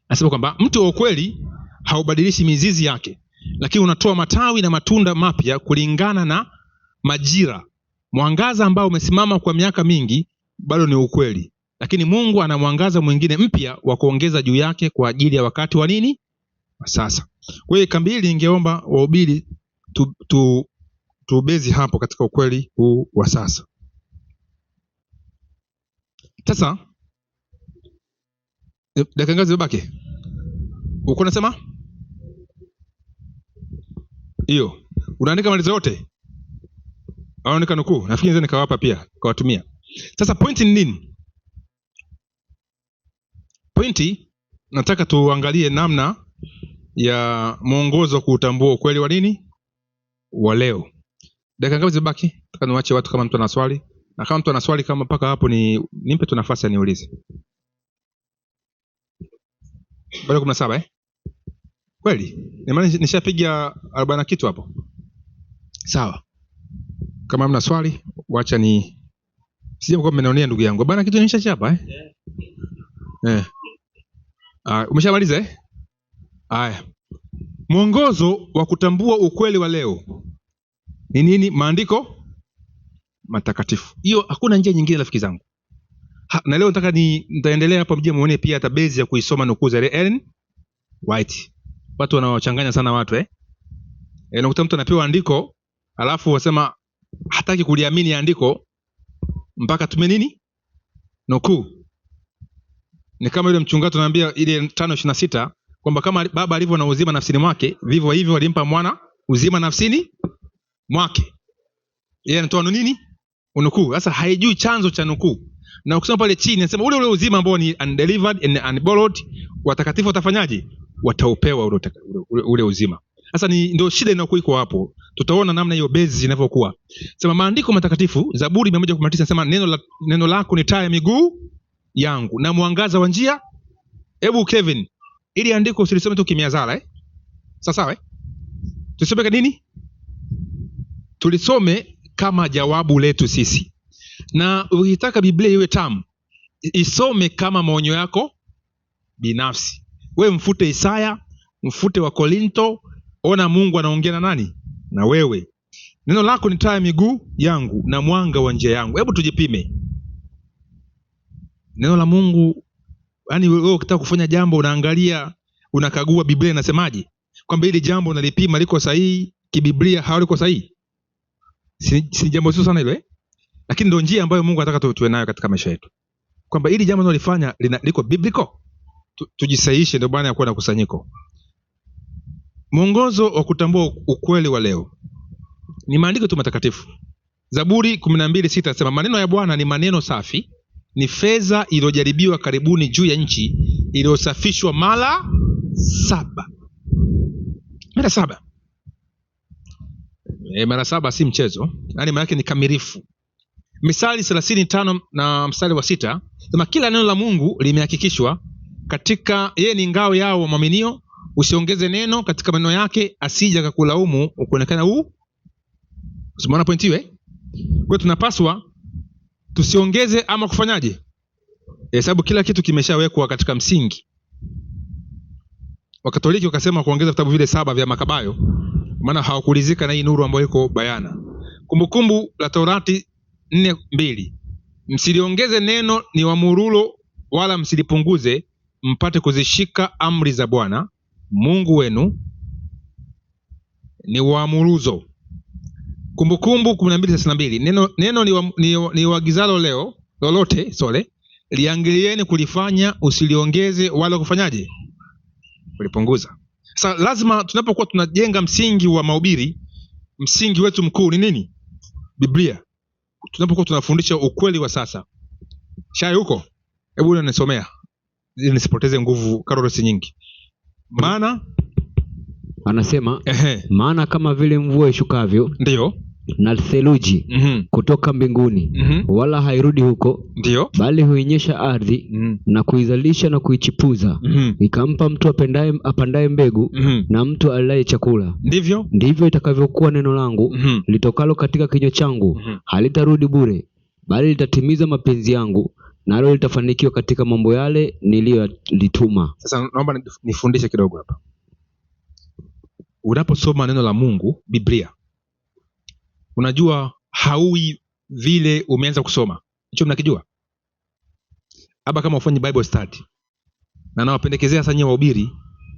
Nasema kwamba mti wa ukweli haubadilishi mizizi yake, lakini unatoa matawi na matunda mapya kulingana na majira. Mwangaza ambao umesimama kwa miaka mingi bado ni ukweli, lakini Mungu ana mwangaza mwingine mpya wa kuongeza juu yake kwa ajili ya wakati wa nini? Wa sasa. Kwa hiyo kambili, ningeomba wahubiri tubezi hapo katika ukweli huu wa sasa. Sasa dakika ngapi zibaki? Uko unasema? Hiyo. Unaandika malizo yote? Aoneka nukuu. Nafikiri ndio nikawapa pia, kawatumia. Sasa pointi ni nini? Pointi nataka tuangalie namna ya mwongozo kuutambua ukweli wa nini? Wa leo. Dakika ngapi zibaki? Nataka niwache watu kama mtu ana swali. Na kama mtu ana swali kama mpaka hapo nimpe tu nafasi aniulize. Bado 17 Kweli? Nishapiga 40 kitu hapo. Sawa. Kama mna swali, wacha sije mko mmeonea ndugu yangu. 40 kitu nishachapa umeshamaliza Haya. Mwongozo wa kutambua ukweli wa leo ni nini? Maandiko matakatifu. Hiyo hakuna njia nyingine rafiki zangu. Na leo nataka nitaendelea hapo mje muone pia hata base ya kuisoma nukuu za Ellen White. Watu wanaochanganya sana watu unakuta mtu anapewa andiko alafu wasema hataki kuliamini andiko mpaka tume nini? Nukuu. Ni kama yule mchungaji anaambia ile 5:26 kwamba kama baba alivyo na uzima nafsini mwake, vivyo hivyo alimpa mwana uzima nafsini mwake. Yeye anatoa nini? Unukuu. Sasa haijui chanzo cha nukuu. Na ukisoma pale chini anasema ule uzima ambao ni undelivered and unborrowed, watakatifu watafanyaje? Wataupewa ule uzima. Sasa ndio shida inayokuwa hapo. Tutaona namna hiyo base inavyokuwa. Sema maandiko matakatifu, Zaburi 119 nasema neno lako ni taa ya miguu yangu na mwangaza wa njia. Hebu Kevin, ili andiko usilisome tu kimiazala sawa tusome nini? Tulisome kama jawabu letu sisi. Na ukitaka Biblia iwe tamu, isome kama maonyo yako binafsi. Wewe mfute Isaya, mfute wa Korinto, ona Mungu anaongea na nani? Na wewe. Neno lako ni taa ya miguu yangu na mwanga wa njia yangu. Hebu tujipime. Neno la Mungu, yani wewe ukitaka kufanya jambo unaangalia, unakagua Biblia inasemaje? Kwamba hili jambo unalipima liko sahihi kibiblia, haliko sahihi. Si jambo zuri sana hilo Lakini ndio njia ambayo Mungu anataka tuwe nayo katika maisha yetu. Kwamba hili jambo tunalofanya liko biblical. Tujisahihishe, ndio maana ya kuwa na kusanyiko. Mwongozo wa kutambua ukweli wa leo ni maandiko tu matakatifu. Zaburi 12:6 nasema maneno ya Bwana ni maneno safi, ni fedha iliyojaribiwa karibuni juu ya nchi, iliyosafishwa mara 7. Mara 7. Mara 7 si mchezo. yaani maana yake ni kamilifu. Misali 35 na mstari wa 6 sema kila neno la Mungu limehakikishwa katika yeye ni ngao yao waaminio, usiongeze neno katika maneno yake asije akakulaumu ukuonekana huu. Usimuona point hiyo Kwa tunapaswa tusiongeze ama kufanyaje? Sababu kila kitu kimeshawekwa katika msingi. Wakatoliki wakasema kuongeza vitabu vile 7 vya Makabayo maana hawakulizika na hii nuru ambayo iko bayana. Kumbukumbu la Torati 4:2 msiliongeze neno ni wamurulo wala msilipunguze, mpate kuzishika amri za Bwana Mungu wenu ni waamuruzo. Kumbukumbu 12:32 neno ni wagizalo leo lolote liangalieni kulifanya, usiliongeze wala kufanyaje? Kulipunguza. Sasa lazima tunapokuwa tunajenga msingi wa mahubiri, msingi wetu mkuu ni nini? Biblia. Tunapokuwa tunafundisha ukweli wa sasa. Shai huko? Hebu nisomea ili nisipoteze nguvu karorosi nyingi. Maana anasema maana kama vile mvua ishukavyo ndio na theluji kutoka mbinguni wala hairudi huko, ndio bali huinyesha ardhi na kuizalisha na kuichipuza, ikampa mtu apandaye mbegu na mtu alaye chakula, ndivyo itakavyokuwa neno langu litokalo katika kinywa changu, halitarudi bure, bali litatimiza mapenzi yangu, nalo litafanikiwa katika mambo yale niliyolituma. Sasa naomba nifundishe kidogo hapa. Unaposoma neno la Mungu, Biblia, unajua haui vile umeanza kusoma. Hicho mnakijua? Haba kama ufanye Bible study. Na nawapendekezea sasa nyinyi wahubiri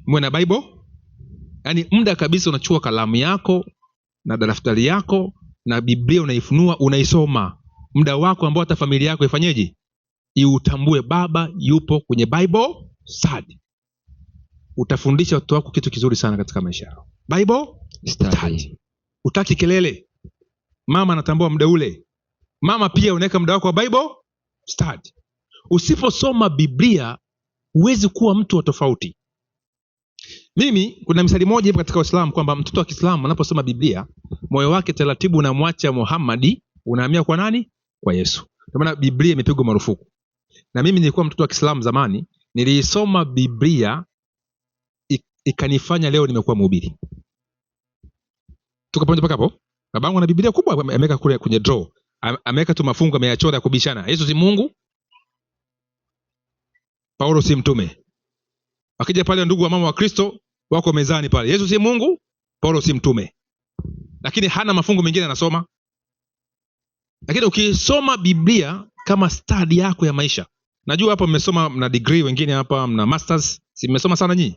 mwe na Bible. Yaani muda kabisa unachukua kalamu yako na daftari yako na Biblia unaifunua, unaisoma. Muda wako ambao hata familia yako ifanyeje? Iutambue baba yupo kwenye Bible study. Utafundisha watoto wako kitu kizuri sana katika maisha yao. Bible study. Utaki kelele. Mama anatambua muda ule. Mama pia unaweka muda wako wa Bible study. Usiposoma Biblia huwezi kuwa mtu wa tofauti. Mimi kuna misali moja hivi katika Uislamu kwamba mtoto wa Kiislamu anaposoma Biblia, moyo wake taratibu unamwacha Muhammad, unahamia kwa nani? Kwa Yesu. Kwa maana Biblia imepigwa marufuku. Na mimi nilikuwa mtoto wa Kiislamu zamani, nilisoma Biblia ikanifanya leo nimekuwa mhubiri. Tuko pamoja mpaka hapo? Babangu ana Biblia kubwa ameweka kule kwenye draw. Ameweka tu mafungu ameyachora kubishana. Yesu si Mungu, Paulo si mtume. Akija pale ndugu wa mama wa Kristo wako mezani pale. Yesu si Mungu, Paulo si mtume. Lakini hana mafungu mengine anasoma. Lakini ukisoma Biblia kama study yako ya maisha. Najua hapa mmesoma, mna degree, wengine hapa mna masters, si mmesoma sana nyinyi.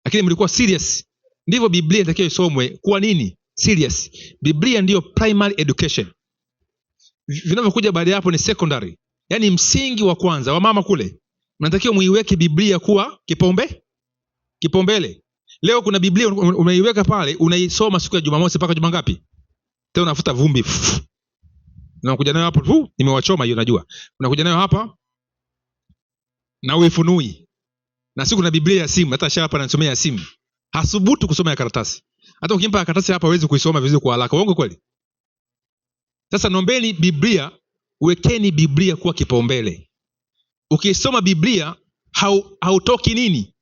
Lakini mlikuwa serious. Ndivyo Biblia inatakiwa isomwe. Kwa nini? Serious. Biblia ndiyo primary education. Vinavyokuja baada hapo ni secondary. Yaani msingi wa kwanza wa mama kule. Mnatakiwa muiweke Biblia kuwa kipaumbele. Leo kuna Biblia unaiweka pale, unaisoma siku ya Jumamosi mpaka Juma ngapi? Tena unafuta vumbi. Unakuja nayo hapo, nimewachoma hiyo najua. Unakuja nayo hapa na uifunui. Na siku na Biblia ya simu, hata shapa anasomea ya simu. Hasubutu kusoma ya karatasi. Hata ukimpa ya karatasi hapa hawezi kuisoma vizuri kwa haraka. Uongo kweli? Sasa nombeni Biblia, wekeni Biblia kuwa kipaumbele. Ukisoma Biblia hautoki nini?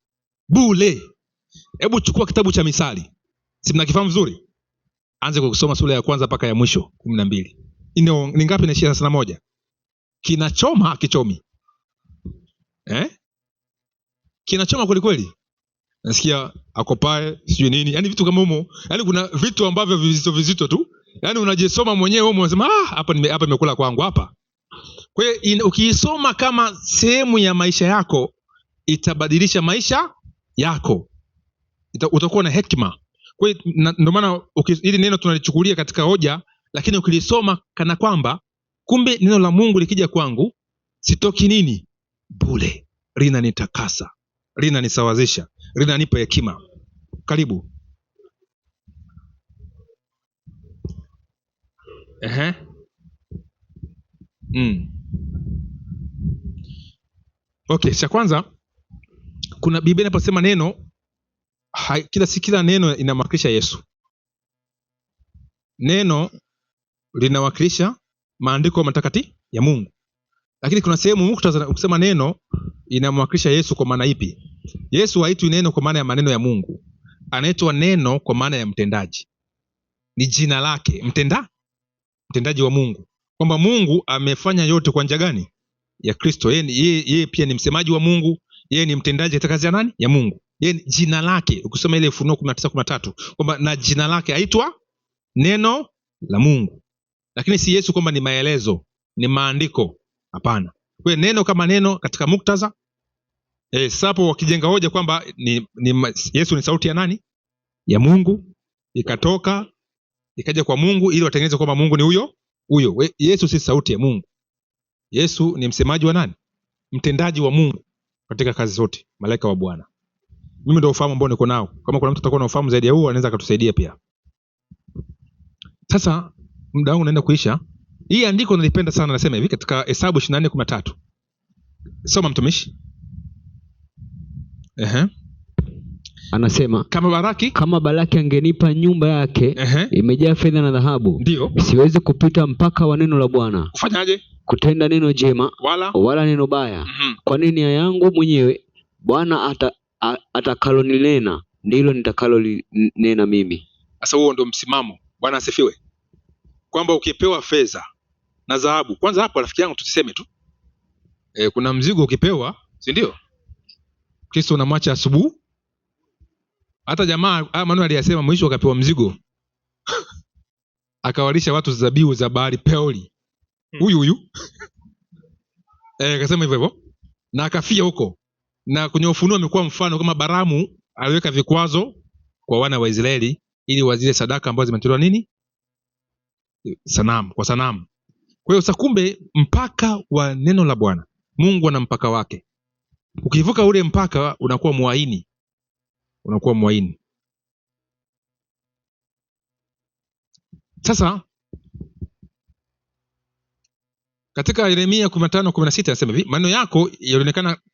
Bule. Hebu chukua kitabu cha Misali. Si mnakifahamu vizuri? Anza kwa kusoma sura ya kwanza mpaka ya mwisho 12. Ni ngapi na 21? Kinachoma kichomi. Kinachoma kweli kweli. Nasikia akopae sijui nini. Yaani vitu kama humo, yaani kuna vitu ambavyo vizito tu. Yaani unajisoma mwenyewe humo unasema hapa nimekula kwangu hapa. Kwa hiyo ukiisoma kama sehemu ya maisha yako itabadilisha maisha yako. Utakuwa na hekima. Kwa hiyo ndio maana hili neno tunalichukulia katika hoja, lakini ukilisoma kana kwamba kumbe neno la Mungu likija kwangu sitoki nini? Bure. Linanitakasa, linanisawazisha, linanipa hekima. Karibu. Okay, cha kwanza kuna Biblia inaposema neno kila neno inamwakilisha Yesu. Neno linawakilisha maandiko matakatifu ya Mungu. Lakini kuna sehemu muktadha ukisema neno inamwakilisha Yesu kwa maana ipi? Yesu haitwi neno kwa maana ya maneno ya Mungu. Anaitwa neno kwa maana ya mtendaji. Ni jina lake, mtendaji wa Mungu. Kwamba Mungu amefanya yote kwa njia gani? Ya Kristo. Yeye pia ni msemaji wa Mungu, yeye ni mtendaji katika kazi ya nani? Ya Mungu. Yeye jina lake, ukisoma ile Ufunuo 19:13 kwamba na jina lake aitwa neno la Mungu. Lakini si Yesu kwamba ni maelezo, ni maandiko. Hapana. Kwa neno kama neno katika muktadha sapo wakijenga hoja kwamba Yesu ni sauti ya nani? Ya Mungu, ikatoka ikaja kwa Mungu ili watengeneze kwamba Mungu ni huyo. Yesu si sauti ya Mungu. Yesu ni msemaji wa nani? Mtendaji wa Mungu katika kazi zote, malaika wa Bwana. Mimi ndio ufahamu ambao niko nao. Kama kuna mtu atakuwa na ufahamu zaidi ya huo, anaweza akatusaidia pia. Sasa muda wangu unaenda kuisha. Hii andiko nalipenda sana, nasema hivi katika Hesabu 24:13. Soma mtumishi. Anasema kama Balaki angenipa nyumba yake imejaa fedha na dhahabu, siwezi kupita mpaka wa neno la Bwana. Kufanyaje? Kutenda neno jema wala neno baya. Kwa nini nia yangu mwenyewe Bwana atakaloninena ndilo nitakalolinena mimi. Sasa huo ndio msimamo. Bwana asifiwe. Kwamba ukipewa fedha na dhahabu, kwanza hapo rafiki yangu tuseme tu kuna mzigo ukipewa, si ndio? Kristo unamwacha asubuhi. Hata jamaa maneno aliyasema mwisho akapewa mzigo akawalisha watu zabibu za bahari Peori. Huyu akasema hivyo na akafia huko. Na kwenye Ufunuo amekuwa mfano kama Baramu aliweka vikwazo kwa wana wa Israeli ili wazile sadaka ambazo zimetolewa nini? Kwa sanamu. Kwa hiyo sakumbe mpaka wa neno la Bwana, Mungu ana mpaka wake. Ukivuka ule mpaka unakuwa muaini. Sasa katika Yeremia 15:16 anasema hivi, maneno yako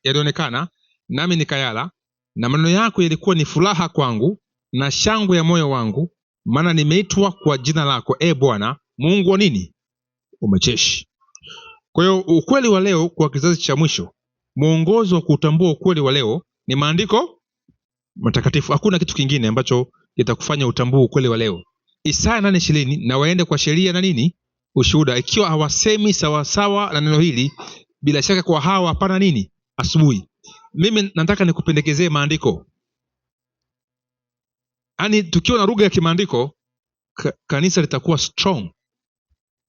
yalionekana nami nikayala, na maneno yako yalikuwa ni furaha kwangu na shangwe ya moyo wangu, maana nimeitwa kwa jina lako, Bwana Mungu wa nini? Umecheshi. Kwa hiyo ukweli wa leo kwa kizazi cha mwisho, mwongozo wa kutambua ukweli wa leo ni maandiko matakatifu. Hakuna kitu kingine ambacho kitakufanya utambue ukweli wa leo. Isaya 8:20, na waende kwa sheria na nini? Ushuhuda. Ikiwa hawasemi sawasawa na neno hili, bila shaka kwa hawa hapana nini? Asubuhi. Mimi nataka nikupendekezee maandiko. Yaani tukiwa na lugha ya kimaandiko, kanisa litakuwa strong.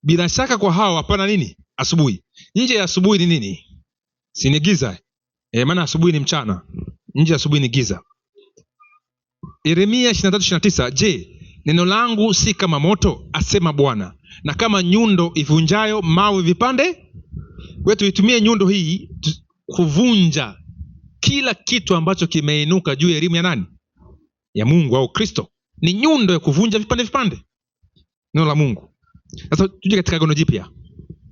Bila shaka kwa hawa hapana nini? Asubuhi. Nje ya asubuhi ni nini? Si ni giza. Maana asubuhi ni mchana. Nje ya asubuhi ni giza. Yeremia 23:29, je, neno langu si kama moto, asema Bwana, na kama nyundo ivunjayo mawe vipande? Wewe tuitumie nyundo hii kuvunja kila kitu ambacho kimeinuka juu ya elimu ya nani? Ya Mungu au Kristo. Ni nyundo ya kuvunja vipande. Neno la Mungu. Sasa tuje katika Agano Jipya.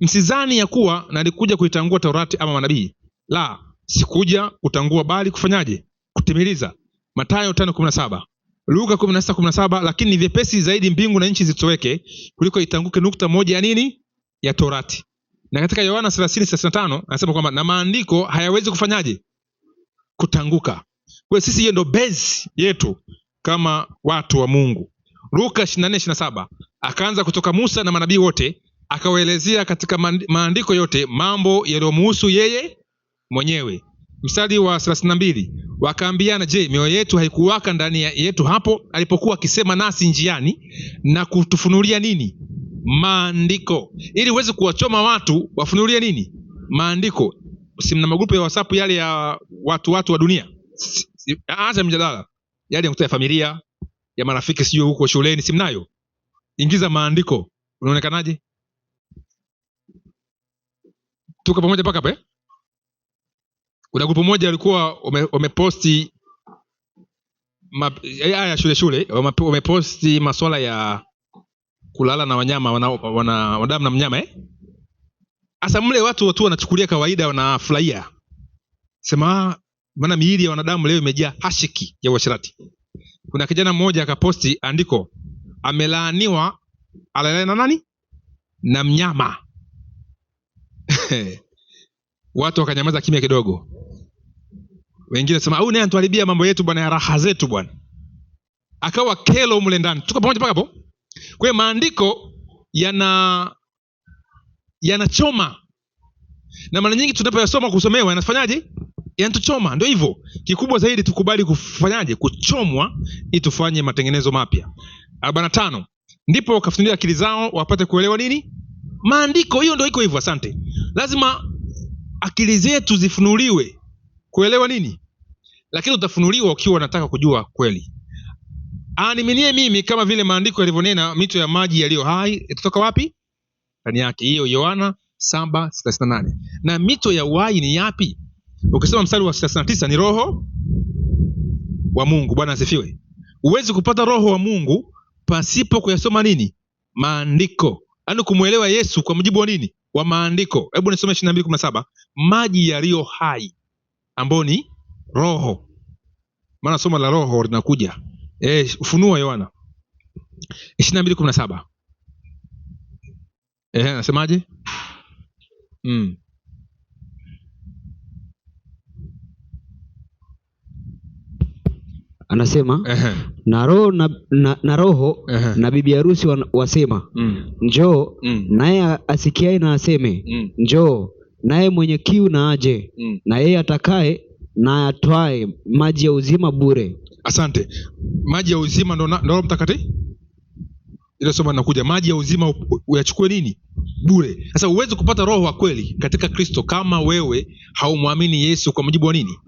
Msizani ya kuwa nalikuja kuitangua Taurati ama manabii. La, sikuja kutangua bali kufanyaje? Kutimiliza. Mathayo 5:17. Luka 16:17, lakini ni vyepesi zaidi mbingu na nchi zitoweke kuliko itanguke nukta moja ya nini? Ya Torati. Na katika Yohana 30:35 anasema kwamba na maandiko hayawezi kufanyaje? Kutanguka. Kwa sisi hiyo ndio base yetu kama watu wa Mungu. Luka 24:27 akaanza kutoka Musa na manabii wote, akawaelezea katika maandiko yote mambo yaliyomhusu yeye mwenyewe. Mstari wa 32, wakaambiana, je, mioyo yetu haikuwaka ndani yetu hapo alipokuwa akisema nasi njiani na kutufunulia nini? Maandiko. Ili uweze kuwachoma watu, wafunulie nini? Maandiko. Si mna magrupu ya WhatsApp yale ya watu wa dunia? Acha mjadala. Yale ya familia, ya marafiki sio huko shuleni, si mnayo? Ingiza maandiko. Unaonekanaje? Tuko pamoja paka hapa Kuna grupu moja walikuwa wameposti ya shule wameposti masuala ya kulala na wanyama wanadamu na mnyama Asa mle watu wanachukulia kawaida, wanafurahia. Sema maana miili ya wanadamu leo imejaa hashiki ya uasherati. Kuna kijana mmoja akaposti andiko, amelaaniwa alalaye na nani? na mnyama. Watu wakanyamaza kimya kidogo. Wengine sema huyu naye anatuharibia mambo yetu bwana, ya raha zetu bwana. Akawa kelo mle ndani. Tuko pamoja mpaka hapo? Kwa hiyo maandiko yanachoma. Na mara nyingi tunapoyasoma kusomewa yanafanyaje? Yanatuchoma. Ndio hivyo. Kikubwa zaidi tukubali kufanyaje? Kuchomwa ili tufanye matengenezo mapya. 45. Ndipo wakafunulia akili zao wapate kuelewa nini? Maandiko. Hiyo ndio iko hivyo. Asante. Lazima akili zetu zifunuliwe kuelewa nini? Lakini utafunuliwa ukiwa unataka kujua kweli. Aaniminie mimi kama vile maandiko yalivyonena, mito ya maji yaliyo hai itatoka wapi? Ndani yake. Hiyo Yohana 7:38. Na mito ya uhai ni yapi? Ukisoma mstari wa 39 ni roho wa Mungu. Bwana asifiwe. Huwezi kupata roho wa Mungu pasipo kuyasoma nini? Maandiko. Yaani kumuelewa Yesu kwa mujibu wa nini? Wa maandiko. Hebu nisome 22:17. Maji yaliyo hai ambao ni roho. Maana somo la roho linakuja. Ufunuo Yohana 22:17. Nasemaje? Anasema na roho na roho na bibi harusi wasema njoo, naye asikiaye na aseme njoo, naye mwenye kiu na aje, na yeye atakaye na atwae maji ya uzima bure. Asante. Maji ya uzima ndo Roho Mtakatifu. Ile somo linakuja, maji ya uzima uyachukue nini? Bure. Sasa uweze kupata roho wa kweli katika Kristo kama wewe haumwamini Yesu kwa mujibu wa nini?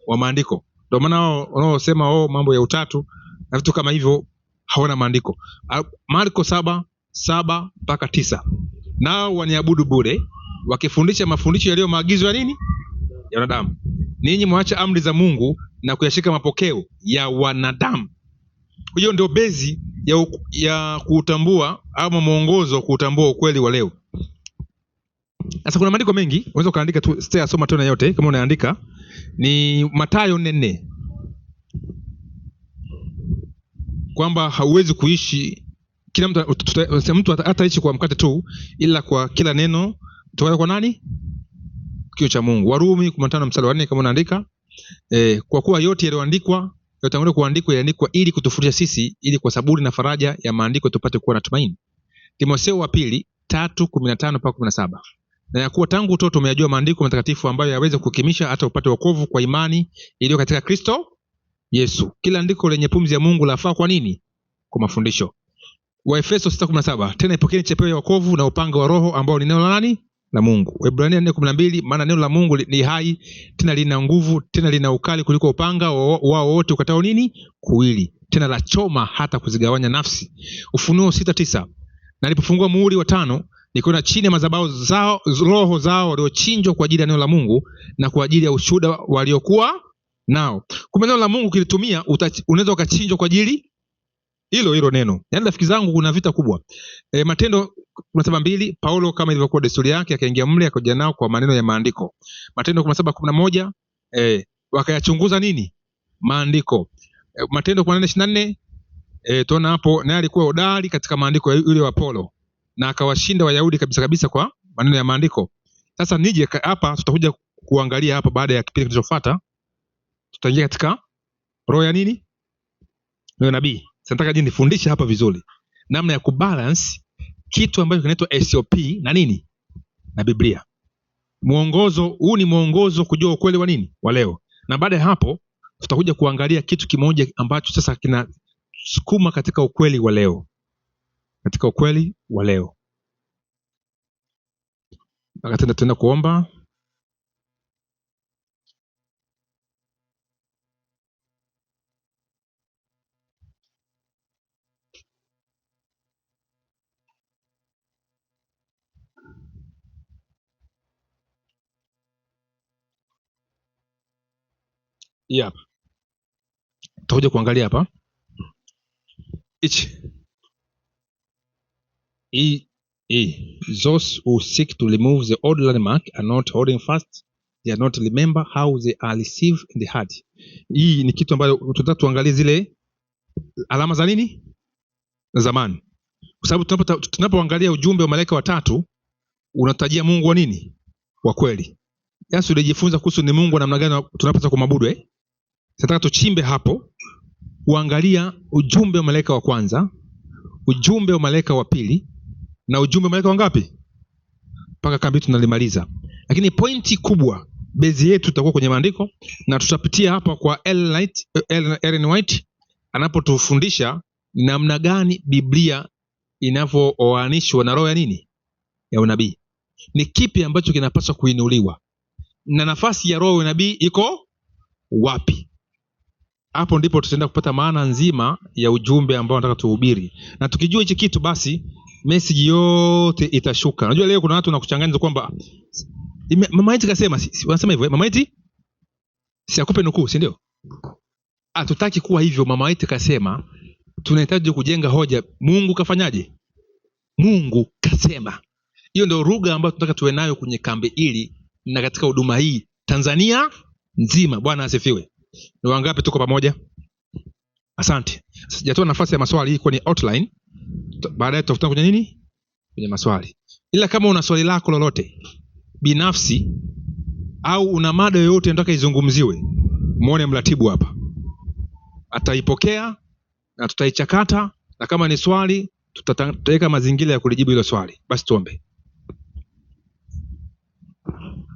Wa maandiko. Ndio maana wanaosema mambo ya utatu na vitu kama hivyo hawana maandiko. Marko 7:7-9. Nao waniabudu bure, wakifundisha mafundisho yaliyo maagizo ya nini? Ya wanadamu. Ninyi mwacha amri za Mungu na kuyashika mapokeo ya wanadamu. Hiyo ndio bezi ya kutambua ama mwongozo kutambua ukweli wa leo. Sasa kuna maandiko mengi, unaweza kaandika tu, soma tena yote kama unaandika. Ni Mathayo 4:4. Kwamba hauwezi kuishi kila mtu hataishi kwa mkate tu, ila kwa kila neno kutoka kwa nani? Kinywa cha Mungu. Warumi 15:4 kama unaandika. Kwa kuwa yote yaliyoandikwa yotangulia kuandikwa yaandikwa ili kutufundisha sisi, ili kwa saburi na faraja ya maandiko tupate kuwa na tumaini. Timotheo wa pili 3:15-17. Na ya kuwa tangu utoto umeyajua maandiko matakatifu ambayo yaweza kukukimisha hata upate wokovu kwa imani iliyo katika Kristo Yesu. Kila andiko lenye pumzi ya Mungu lafaa kwa nini? Kwa mafundisho. Waefeso 6:17. Tena ipokeeni chepeo ya wokovu na upanga wa Roho ambao ni neno la nani? La Mungu. Waebrania 4:12. Maana neno la Mungu ni hai, tena lina nguvu, tena lina ukali kuliko upanga wao wote ukatao nini? Kuwili, tena la choma hata kuzigawanya nafsi. Ufunuo 6:9. Na nilipofungua muhuri wa 5, nikaona chini ya madhabahu zao roho zao waliochinjwa kwa ajili ya neno la Mungu na kwa ajili ya ushuhuda waliokuwa nao. Kumbe neno la Mungu kilitumia, unaweza ukachinjwa kwa ajili hilo neno. Yaani rafiki zangu, kuna vita kubwa. Matendo 17:2, Paulo kama ilivyokuwa desturi yake akaingia mle akaja nao kwa maneno ya maandiko. Matendo 17:11, wakayachunguza nini? Maandiko. Matendo 18:24, tuona hapo naye alikuwa hodari katika maandiko yule wa Paulo na akawashinda Wayahudi kabisa kwa maneno ya maandiko. Sasa nije hapa, tutakuja kuangalia hapa baada ya kipindi kinachofuata. Tutaingia katika roho ya nini? Roho nabii. Nataka nifundishe hapa vizuri namna ya kubalance kitu ambacho kinaitwa SOP na nini? Na Biblia. Mwongozo huu ni mwongozo kujua ukweli wa nini? Wa leo. Na baada ya hapo tutakuja kuangalia kitu kimoja ambacho sasa kinasukuma katika ukweli wa leo. Katika ukweli wa leo. Mpaka tena kuomba. Hapa. Tutakuja kuangalia hapa. Those who seek to remove the old landmark are not holding fast. They are not remember how they are received in the heart. Hii ni kitu ambacho tutataka tuangalie zile alama za nini? Zamani. Kwa sababu tunapoangalia ujumbe wa malaika watatu unatajia Mungu wa nini? Wa kweli. Yesu alijifunza kuhusu ni Mungu namna gani tunapaswa kumwabudu Nataka tuchimbe hapo, uangalia ujumbe wa malaika wa kwanza, ujumbe wa malaika wa pili na ujumbe wa malaika wangapi? Mpaka kambi tunalimaliza. Lakini pointi kubwa, bezi yetu itakuwa kwenye maandiko, na tutapitia hapa kwa Ellen White anapotufundisha namna gani Biblia inavyooanishwa na roho ya nini? Ya unabii. Ni kipi ambacho kinapaswa kuinuliwa? Na nafasi ya roho ya unabii iko wapi? Hapo ndipo tutaenda kupata maana nzima ya ujumbe ambao nataka tuhubiri. Na tukijua hichi kitu, basi message yote itashuka. Unajua leo kuna watu wanakuchanganya kwamba mama eti kasema, wanasema hivyo, mama eti si akupe nukuu, si ndio? Hatutaki kuwa hivyo. Mama eti kasema, tunahitaji kujenga hoja. Mungu kafanyaje? Mungu kasema. Hiyo ndio lugha ambayo tunataka tuwe nayo kwenye kambi hili na katika huduma hii Tanzania nzima. Bwana asifiwe. Ni wangapi tuko pamoja? Asante. Sijatoa nafasi ya maswali, hii kwa ni outline. Baadaye tutakutana kwenye nini? Kwenye maswali. Ila kama una swali lako lolote binafsi au una mada yoyote unataka izungumziwe, muone mratibu hapa. Ataipokea na tutaichakata, na kama ni swali tutaweka mazingira ya kulijibu hilo swali. Basi tuombe.